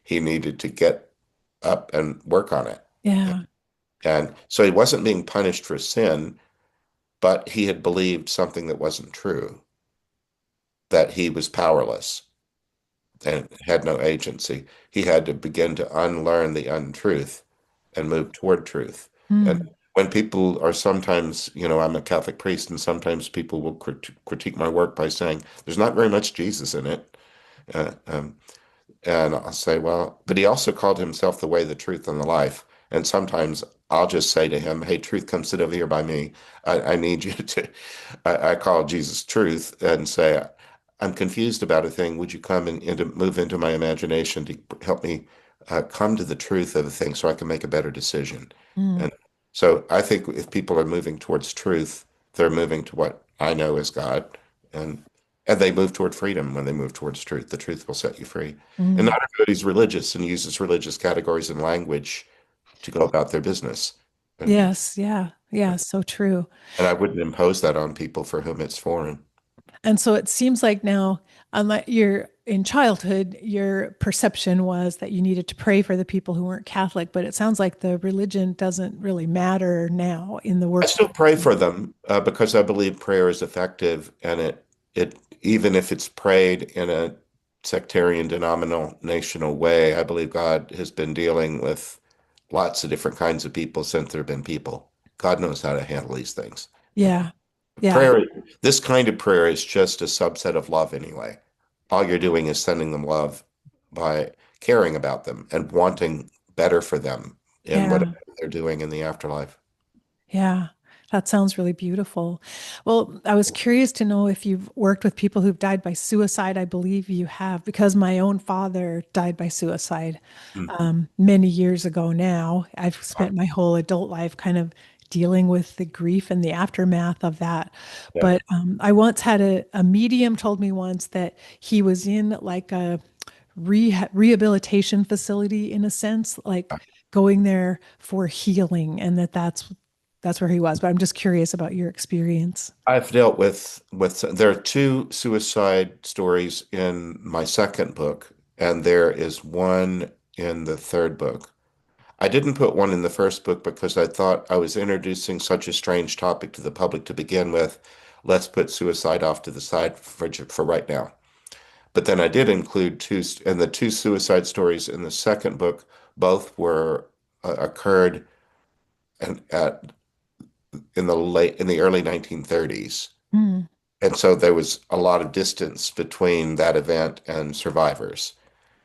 He needed to get up and work on it. Yeah. And so he wasn't being punished for sin, but he had believed something that wasn't true, that he was powerless and had no agency. He had to begin to unlearn the untruth and move toward truth. And Hmm. when people are sometimes, I'm a Catholic priest, and sometimes people will critique my work by saying, there's not very much Jesus in it. Uh, um, And I'll say, well, but he also called himself the way, the truth, and the life. And sometimes I'll just say to him, hey, truth, come sit over here by me. I need you to, I call Jesus truth and say, I'm confused about a thing. Would you come move into my imagination to help me come to the truth of the thing so I can make a better decision? Hmm. And so I think if people are moving towards truth, they're moving to what I know as God. And and they move toward freedom when they move towards truth. The truth will set you free. And Hmm. not everybody's religious and uses religious categories and language to go about their business. And Yes. Yeah. Yeah. So true. and I wouldn't impose that on people for whom it's foreign. And so it seems like now, unlike your in childhood, your perception was that you needed to pray for the people who weren't Catholic, but it sounds like the religion doesn't really matter now in the I work that still pray you do. for them because I believe prayer is effective, and it even if it's prayed in a sectarian denominational way, I believe God has been dealing with lots of different kinds of people since there have been people. God knows how to handle these things. Yeah. Yeah. Prayer, this kind of prayer is just a subset of love anyway. All you're doing is sending them love by caring about them and wanting better for them in whatever Yeah. they're doing in the afterlife. Yeah. That sounds really beautiful. Well, I was curious to know if you've worked with people who've died by suicide. I believe you have, because my own father died by suicide Mm. many years ago now. I've spent my whole adult life kind of dealing with the grief and the aftermath of that. Yeah. But I once had a medium told me once that he was in like a rehabilitation facility in a sense, like going there for healing, and that's where he was. But I'm just curious about your experience. I've dealt with there are two suicide stories in my second book, and there is one in the third book. I didn't put one in the first book because I thought I was introducing such a strange topic to the public to begin with. Let's put suicide off to the side for right now. But then I did include and the two suicide stories in the second book both were occurred at in the early 1930s. Hmm. And so there was a lot of distance between that event and survivors.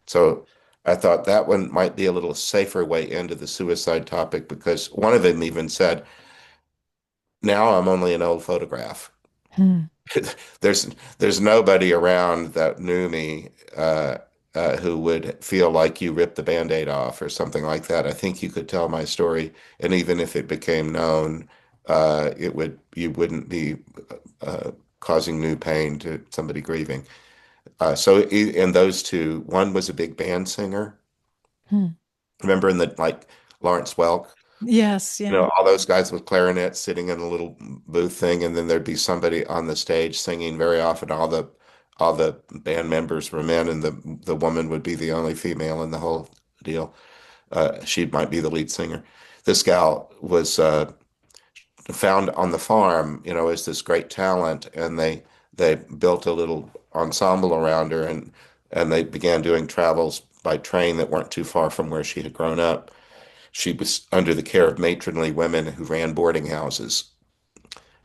So I thought that one might be a little safer way into the suicide topic because one of them even said, now I'm only an old photograph. Hmm. There's nobody around that knew me who would feel like you ripped the Band-Aid off or something like that. I think you could tell my story, and even if it became known, you wouldn't be uh, causing new pain to somebody grieving. In those two, one was a big band singer. Hmm. Remember in the like Lawrence Welk, Yes, yeah. all those guys with clarinets sitting in a little booth thing, and then there'd be somebody on the stage singing. Very often, all the band members were men, and the woman would be the only female in the whole deal. She might be the lead singer. This gal was found on the farm, as this great talent, and they built a little ensemble around her, and and they began doing travels by train that weren't too far from where she had grown up. She was under the care of matronly women who ran boarding houses.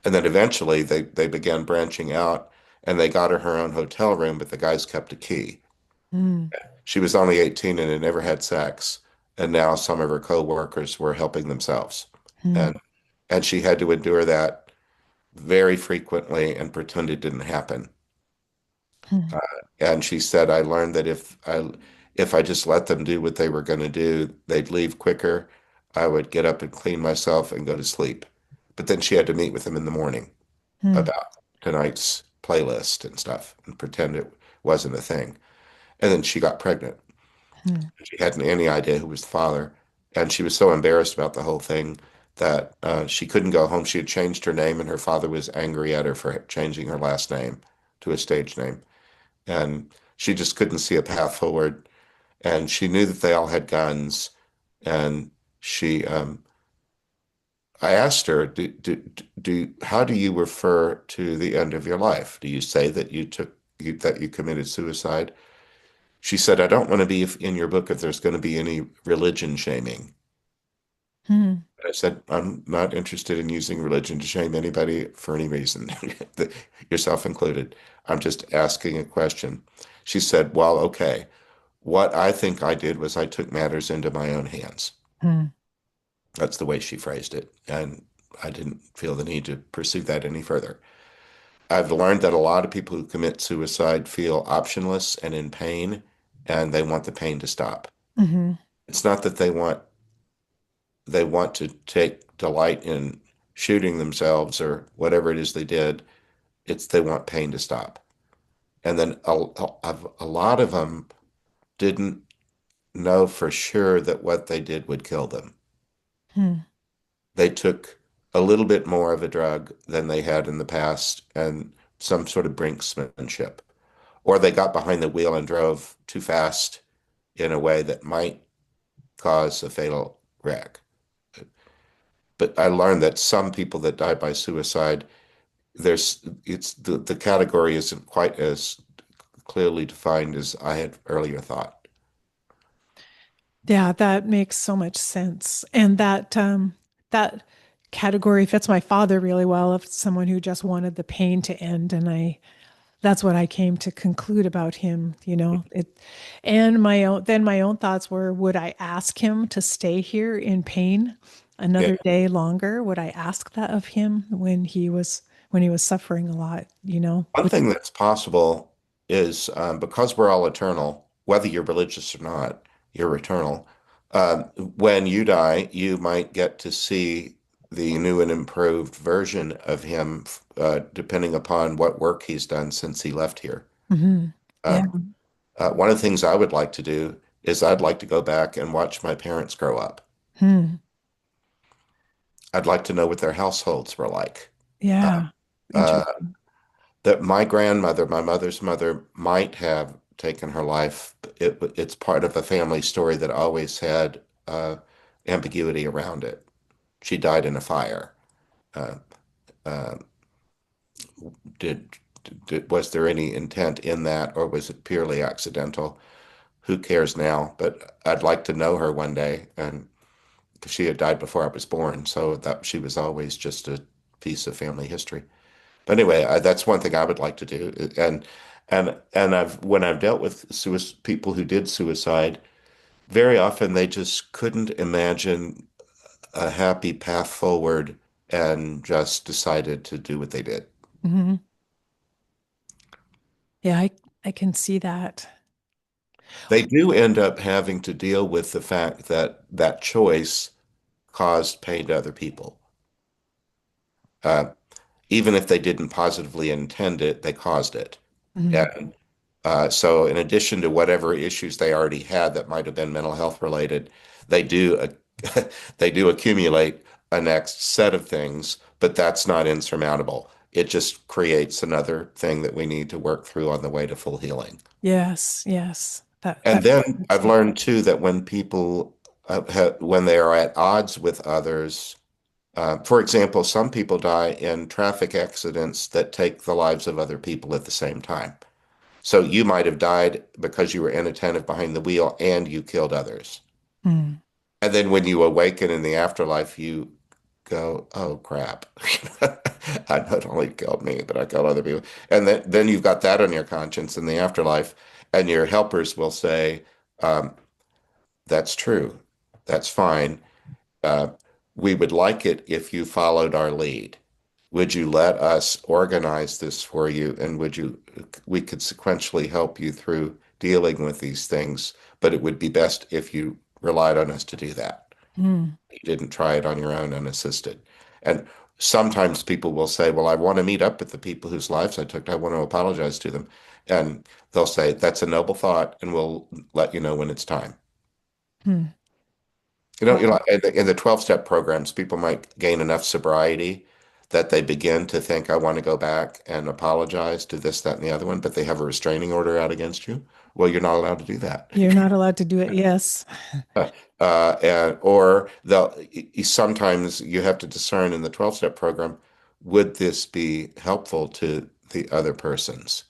And then eventually they began branching out and they got her own hotel room, but the guys kept a key. Mm, She was only 18 and had never had sex. And now some of her co-workers were helping themselves. mm, And she had to endure that very frequently and pretend it didn't happen. mm, Uh, and she said, I learned that if I just let them do what they were going to do, they'd leave quicker. I would get up and clean myself and go to sleep. But then she had to meet with them in the morning mm, about tonight's playlist and stuff and pretend it wasn't a thing. And then she got pregnant. mm, She hadn't any idea who was the father. And she was so embarrassed about the whole thing that she couldn't go home. She had changed her name, and her father was angry at her for changing her last name to a stage name. And she just couldn't see a path forward. And she knew that they all had guns. And I asked her, how do you refer to the end of your life? Do you say that that you committed suicide? She said, I don't want to be in your book if there's going to be any religion shaming. mm. I said, I'm not interested in using religion to shame anybody for any reason, yourself included. I'm just asking a question. She said, well, okay. What I think I did was I took matters into my own hands. Mm. That's the way she phrased it. And I didn't feel the need to pursue that any further. I've learned that a lot of people who commit suicide feel optionless and in pain, and they want the pain to stop. Mhm. It's not that they want to take delight in shooting themselves or whatever it is they did. It's they want pain to stop. And then a lot of them didn't know for sure that what they did would kill them. Mm. They took a little bit more of a drug than they had in the past and some sort of brinksmanship. Or they got behind the wheel and drove too fast in a way that might cause a fatal wreck. But I learned that some people that die by suicide, it's the category isn't quite as clearly defined as I had earlier thought. Yeah, that makes so much sense. And that category fits my father really well of someone who just wanted the pain to end. And that's what I came to conclude about him, It and my own thoughts were, would I ask him to stay here in pain Yeah. another day longer? Would I ask that of him when he was suffering a lot, One thing that's possible is because we're all eternal, whether you're religious or not, you're eternal. When you die, you might get to see the new and improved version of him, depending upon what work he's done since he left here. Hmm. Yeah. Um, one of the things I would like to do is I'd like to go back and watch my parents grow up. Hmm. I'd like to know what their households were like. Uh, Yeah. uh, Interesting. that my grandmother, my mother's mother, might have taken her life. It's part of a family story that always had ambiguity around it. She died in a fire. Uh, uh, did, was there any intent in that, or was it purely accidental? Who cares now? But I'd like to know her one day, and because she had died before I was born, so that she was always just a piece of family history. But anyway, that's one thing I would like to do. And I've when I've dealt with people who did suicide, very often they just couldn't imagine a happy path forward and just decided to do what they did. Hmm. Yeah, I can see that. They do end up having to deal with the fact that that choice caused pain to other people. Uh, Even if they didn't positively intend it, they caused it. Mhm. And so, in addition to whatever issues they already had that might have been mental health related, they do they do accumulate a next set of things, but that's not insurmountable. It just creates another thing that we need to work through on the way to full healing. Yes, yes. And That makes then sense. I've learned too that when people when they are at odds with others, for example, some people die in traffic accidents that take the lives of other people at the same time. So you might have died because you were inattentive behind the wheel and you killed others. Mm. And then when you awaken in the afterlife, you go, oh crap. I not only killed me, but I killed other people. And then you've got that on your conscience in the afterlife, and your helpers will say, um, that's true. That's fine. Uh, we would like it if you followed our lead. Would you let us organize this for you? And we could sequentially help you through dealing with these things, but it would be best if you relied on us to do that. Mm. You didn't try it on your own unassisted. And sometimes people will say, well, I want to meet up with the people whose lives I took. I want to apologize to them. And they'll say, that's a noble thought, and we'll let you know when it's time. Mm. You know, in the 12-step programs, people might gain enough sobriety that they begin to think, I want to go back and apologize to this, that, and the other one, but they have a restraining order out against you. Well, you're not allowed to do that. You're not allowed to do it. Yes. Or sometimes you have to discern in the 12-step program, would this be helpful to the other persons?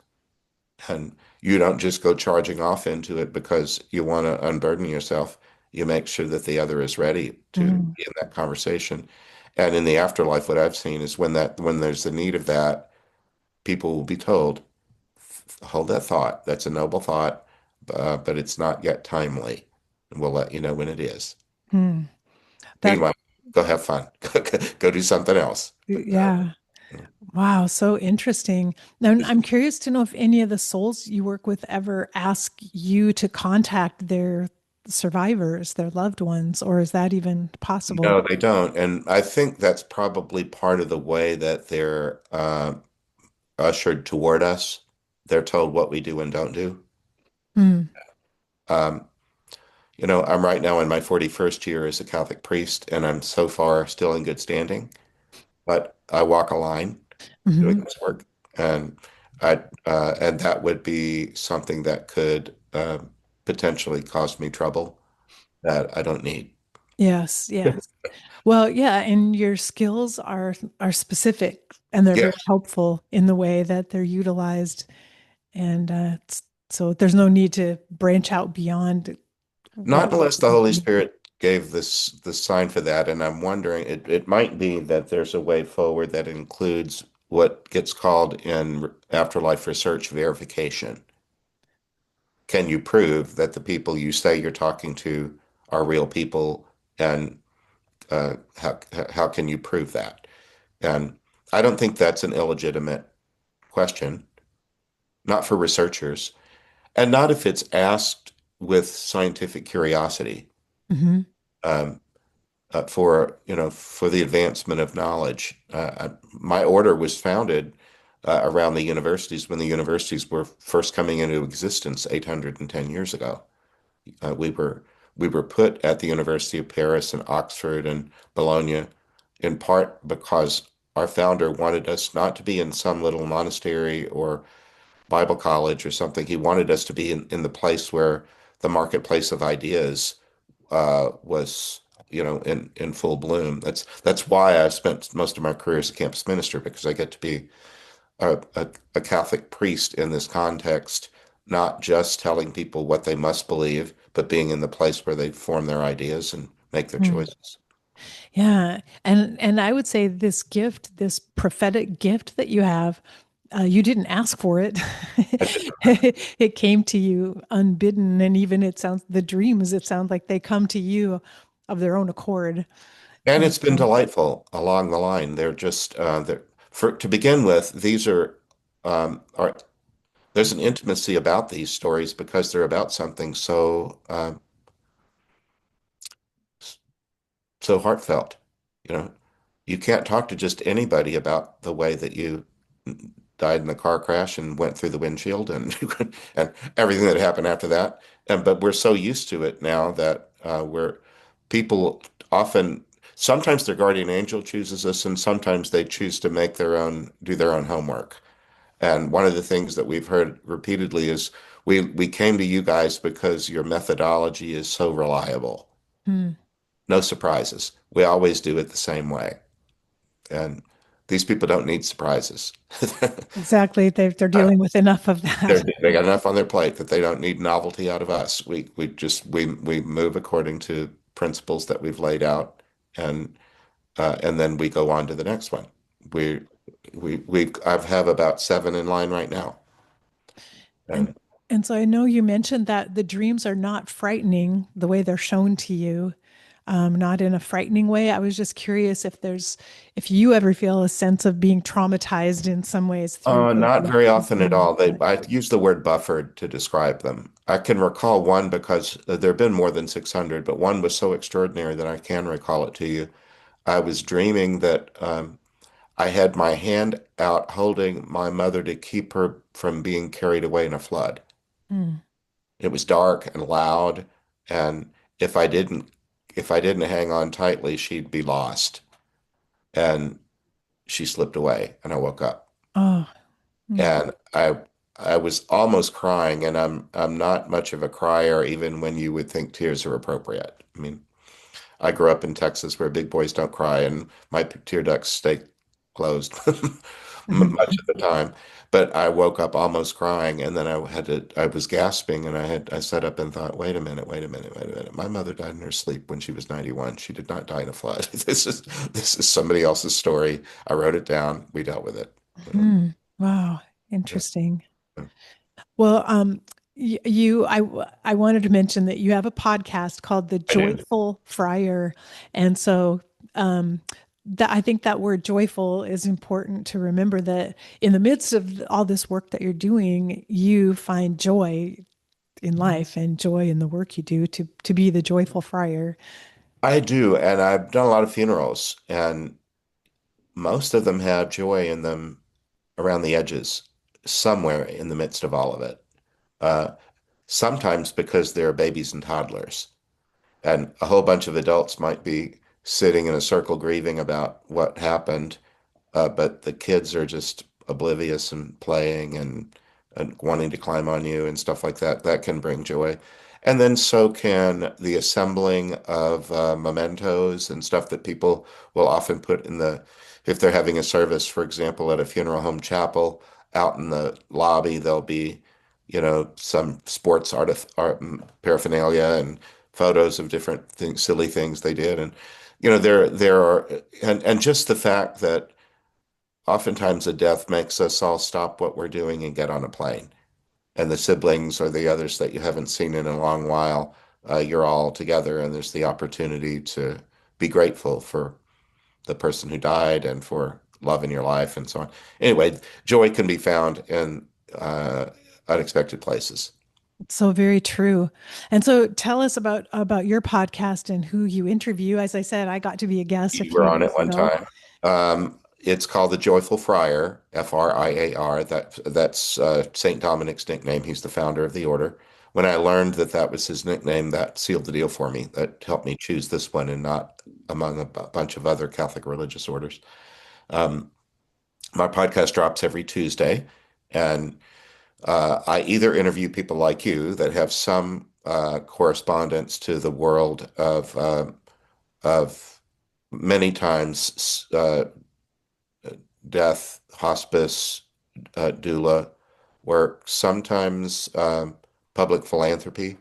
And you don't just go charging off into it because you want to unburden yourself. You make sure that the other is ready to Mm. be in that conversation. And in the afterlife, what I've seen is when there's the need of that, people will be told, hold that thought. That's a noble thought, but it's not yet timely. And we'll let you know when it is. Mm. That, Meanwhile, go have fun. Go do something else. But yeah. Wow, so interesting. Now, I'm curious to know if any of the souls you work with ever ask you to contact their survivors, their loved ones, or is that even possible? no, they don't. And I think that's probably part of the way that they're ushered toward us. They're told what we do and don't do. Mm. Um, I'm right now in my 41st year as a Catholic priest, and I'm so far still in good standing. But I walk a line doing Hmm. this work, and and that would be something that could potentially cause me trouble that I don't need. Yes, yes. Well, yeah, and your skills are specific and they're very Yes, helpful in the way that they're utilized, and so there's no need to branch out beyond what. not unless the Holy Spirit gave this sign for that, and I'm wondering it might be that there's a way forward that includes what gets called in afterlife research verification. Can you prove that the people you say you're talking to are real people, and how can you prove that? And I don't think that's an illegitimate question, not for researchers, and not if it's asked with scientific curiosity. Hmm. Um, for the advancement of knowledge. My order was founded around the universities when the universities were first coming into existence 810 years ago. Uh, we were we were put at the University of Paris and Oxford and Bologna in part because our founder wanted us not to be in some little monastery or Bible college or something. He wanted us to be in the place where the marketplace of ideas was in full bloom. That's why I spent most of my career as a campus minister because I get to be a Catholic priest in this context, not just telling people what they must believe, but being in the place where they form their ideas and make their choices. Yeah, and I would say this gift, this prophetic gift that you have, you didn't ask for it. It came to you unbidden, and even it sounds the dreams. It sounds like they come to you of their own accord. And And it's been delightful along the line. They're just for to begin with, these are there's an intimacy about these stories because they're about something so heartfelt. You know, you can't talk to just anybody about the way that you died in the car crash and went through the windshield and and everything that happened after that. And but we're so used to it now that we're people often sometimes their guardian angel chooses us and sometimes they choose to do their own homework. And one of the things that we've heard repeatedly is we came to you guys because your methodology is so reliable. Hmm. No surprises. We always do it the same way. And These people don't need surprises. Exactly. They're dealing with enough of that. They got enough on their plate that they don't need novelty out of us. We move according to principles that we've laid out, and and then we go on to the next one. We we I've have about seven in line right now, And and and so I know you mentioned that the dreams are not frightening the way they're shown to you, not in a frightening way. I was just curious if you ever feel a sense of being traumatized in some ways through not very the often at dreams. all. I use the word buffered to describe them. I can recall one because there have been more than 600, but one was so extraordinary that I can recall it to you. I was dreaming that I had my hand out holding my mother to keep her from being carried away in a flood. Mm. It was dark and loud, and if I didn't if I didn't hang on tightly, she'd be lost. And she slipped away, and I woke up. Oh, mm. And I was almost crying, and I'm not much of a crier, even when you would think tears are appropriate. I mean, I grew up in Texas where big boys don't cry, and my tear ducts stay closed much of the time. But I woke up almost crying, and then I was gasping, and I sat up and thought, wait a minute, wait a minute, wait a minute. My mother died in her sleep when she was 91. She did not die in a flood. This is somebody else's story. I wrote it down. We dealt with it. Mm. Wow, Yeah. interesting. Yeah. Well, I wanted to mention that you have a podcast called The I do. Joyful Friar, and so um, that I think that word joyful is important to remember that in the midst of all this work that you're doing, you find joy in life and joy in the work you do to be the joyful friar. I do, and I've done a lot of funerals, and most of them have joy in them around the edges, somewhere in the midst of all of it. Uh, Sometimes because they're babies and toddlers, and a whole bunch of adults might be sitting in a circle grieving about what happened, but the kids are just oblivious and playing and wanting to climb on you and stuff like that. That can bring joy. And then so can the assembling of mementos and stuff that people will often put in if they're having a service, for example, at a funeral home chapel, out in the lobby, there'll be, some sports art paraphernalia and photos of different things, silly things they did. And, there are, and just the fact that oftentimes a death makes us all stop what we're doing and get on a plane. And the siblings or the others that you haven't seen in a long while, you're all together, and there's the opportunity to be grateful for the person who died and for love in your life and so on. Anyway, joy can be found in uh, unexpected places. It's so very true. And so tell us about your podcast and who you interview. As I said, I got to be a guest a You few were on it years one ago. time. It's called the Joyful Friar, Friar. That's Saint Dominic's nickname. He's the founder of the order. When I learned that that was his nickname, that sealed the deal for me. That helped me choose this one and not among a bunch of other Catholic religious orders. Um, my podcast drops every Tuesday, and I either interview people like you that have some correspondence to the world of many times death, hospice, doula work, sometimes public philanthropy.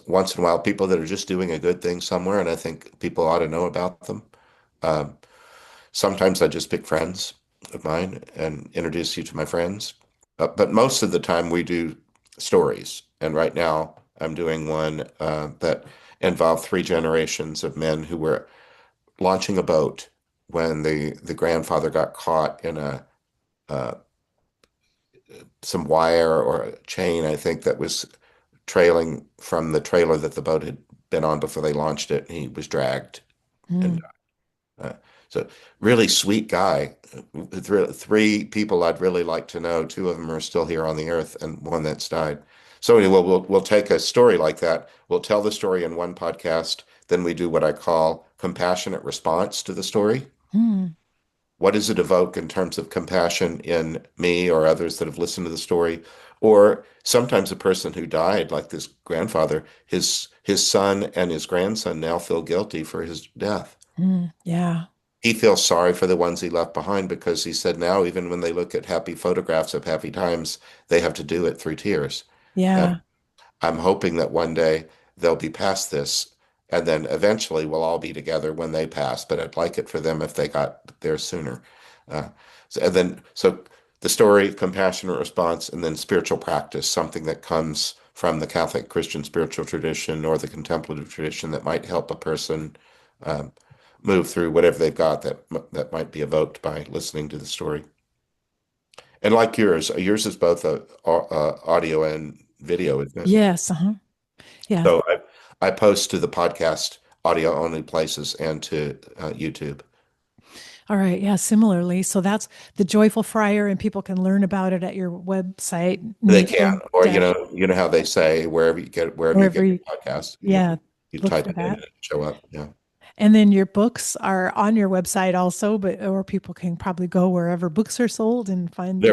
Once in a while, people that are just doing a good thing somewhere, and I think people ought to know about them. Um, Sometimes I just pick friends of mine and introduce you to my friends. But most of the time, we do stories. And right now, I'm doing one that involved three generations of men who were launching a boat when the grandfather got caught in a uh, some wire or a chain, I think, that was trailing from the trailer that the boat had been on before they launched it. He was dragged, and Mm. uh, so really sweet guy. Three people I'd really like to know. Two of them are still here on the earth, and one that's died. So anyway, we'll take a story like that. We'll tell the story in one podcast. Then we do what I call compassionate response to the story. Mm. What does it evoke in terms of compassion in me or others that have listened to the story? Or sometimes a person who died, like this grandfather, his son and his grandson now feel guilty for his death. Mm. Yeah. he feels sorry for the ones he left behind because he said now even when they look at happy photographs of happy times, they have to do it through tears. And Yeah. I'm hoping that one day they'll be past this, and then eventually we'll all be together when they pass. But I'd like it for them if they got there sooner. Uh, so the story, compassionate response, and then spiritual practice, something that comes from the Catholic Christian spiritual tradition or the contemplative tradition that might help a person um, move through whatever they've got that might be evoked by listening to the story. And like yours is both audio and video, isn't it? Yes. Uh-huh. Yeah. So I post to the podcast audio only places and to YouTube. All right. Yeah. Similarly. So that's the Joyful Friar, and people can learn about it at your website, They can, Nathan or dash, you know how they say wherever you wherever get you, your podcast, yeah, you look type for it in and that. it'll show up. Yeah, And then your books are on your website also, but or people can probably go wherever books are sold and find the.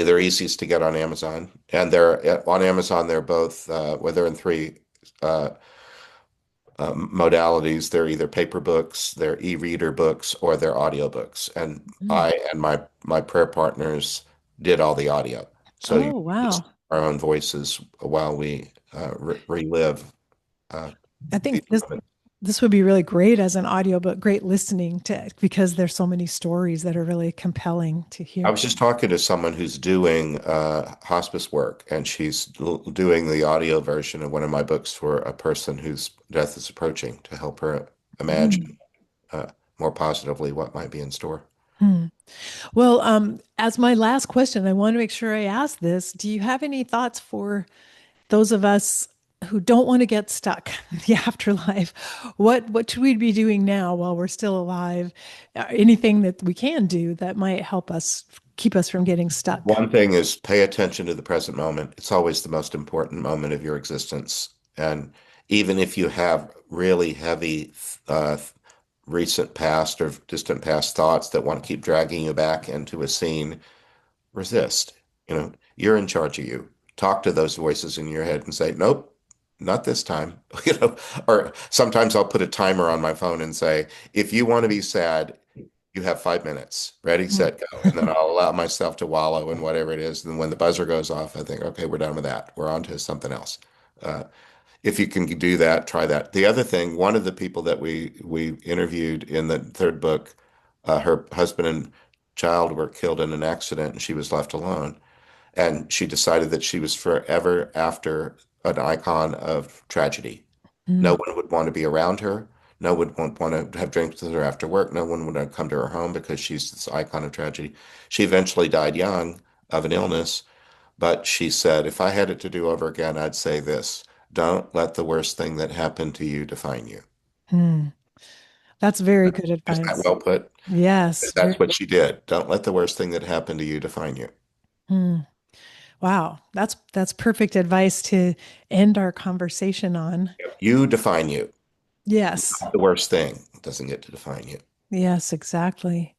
they're easiest to get on Amazon, and they're on Amazon. They're both well, they're in three uh, modalities. They're either paper books, they're e-reader books, or they're audiobooks. And Mm. I and my prayer partners did all the audio, so you Oh, listen wow. to our own voices while we relive uh, I these think this moments. this would be really great as an audiobook, great listening to because there's so many stories that are really compelling to I hear. was just talking to someone who's doing hospice work, and she's doing the audio version of one of my books for a person whose death is approaching to help her Mm. imagine uh, more positively what might be in store. Hmm. Well, as my last question, I want to make sure I ask this. Do you have any thoughts for those of us who don't want to get stuck in the afterlife? What should we be doing now while we're still alive? Anything that we can do that might help us keep us from getting stuck? One thing is pay attention to the present moment. It's always the most important moment of your existence. And even if you have really heavy, uh, recent past or distant past thoughts that want to keep dragging you back into a scene, resist. You're in charge of you. Talk to those voices in your head and say, nope, not this time. Or sometimes I'll put a timer on my phone and say, if you want to be sad, you have 5 minutes. Ready, Mm. set, go. And then I'll allow myself to wallow in whatever it is. And when the buzzer goes off, I think, okay, we're done with that. We're on to something else. Uh, if you can do that, try that. The other thing, one of the people that we interviewed in the third book, her husband and child were killed in an accident, and she was left alone. And she decided that she was forever after an icon of tragedy. No Mm. one would want to be around her. No one would want to have drinks with her after work. No one would come to her home because she's this icon of tragedy. She eventually died young of an illness, but she said, if I had it to do over again, I'd say this: don't let the worst thing that happened to you define you. Mm. That's very good Is that advice. well put? Yes, That's very. what she did. Don't let the worst thing that happened to you define you. Mm. Wow, that's perfect advice to end our conversation on. You define you. Yes. The worst thing doesn't get to define you. Yes, exactly.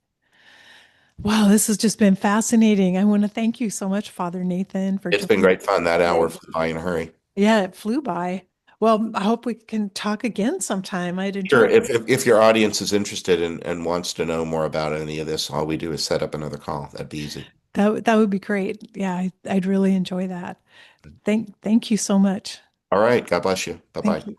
Wow, this has just been fascinating. I want to thank you so much, Father Nathan, for It's been joining great us fun. That hour today. flew by in a hurry. Yeah, it flew by. Well, I hope we can talk again sometime. I'd Sure. enjoy it. If your audience is interested and wants to know more about any of this, all we do is set up another call. That'd be easy. That would be great. Yeah, I'd really enjoy that. Thank you so much. All right. God bless you. Bye Thank bye. you.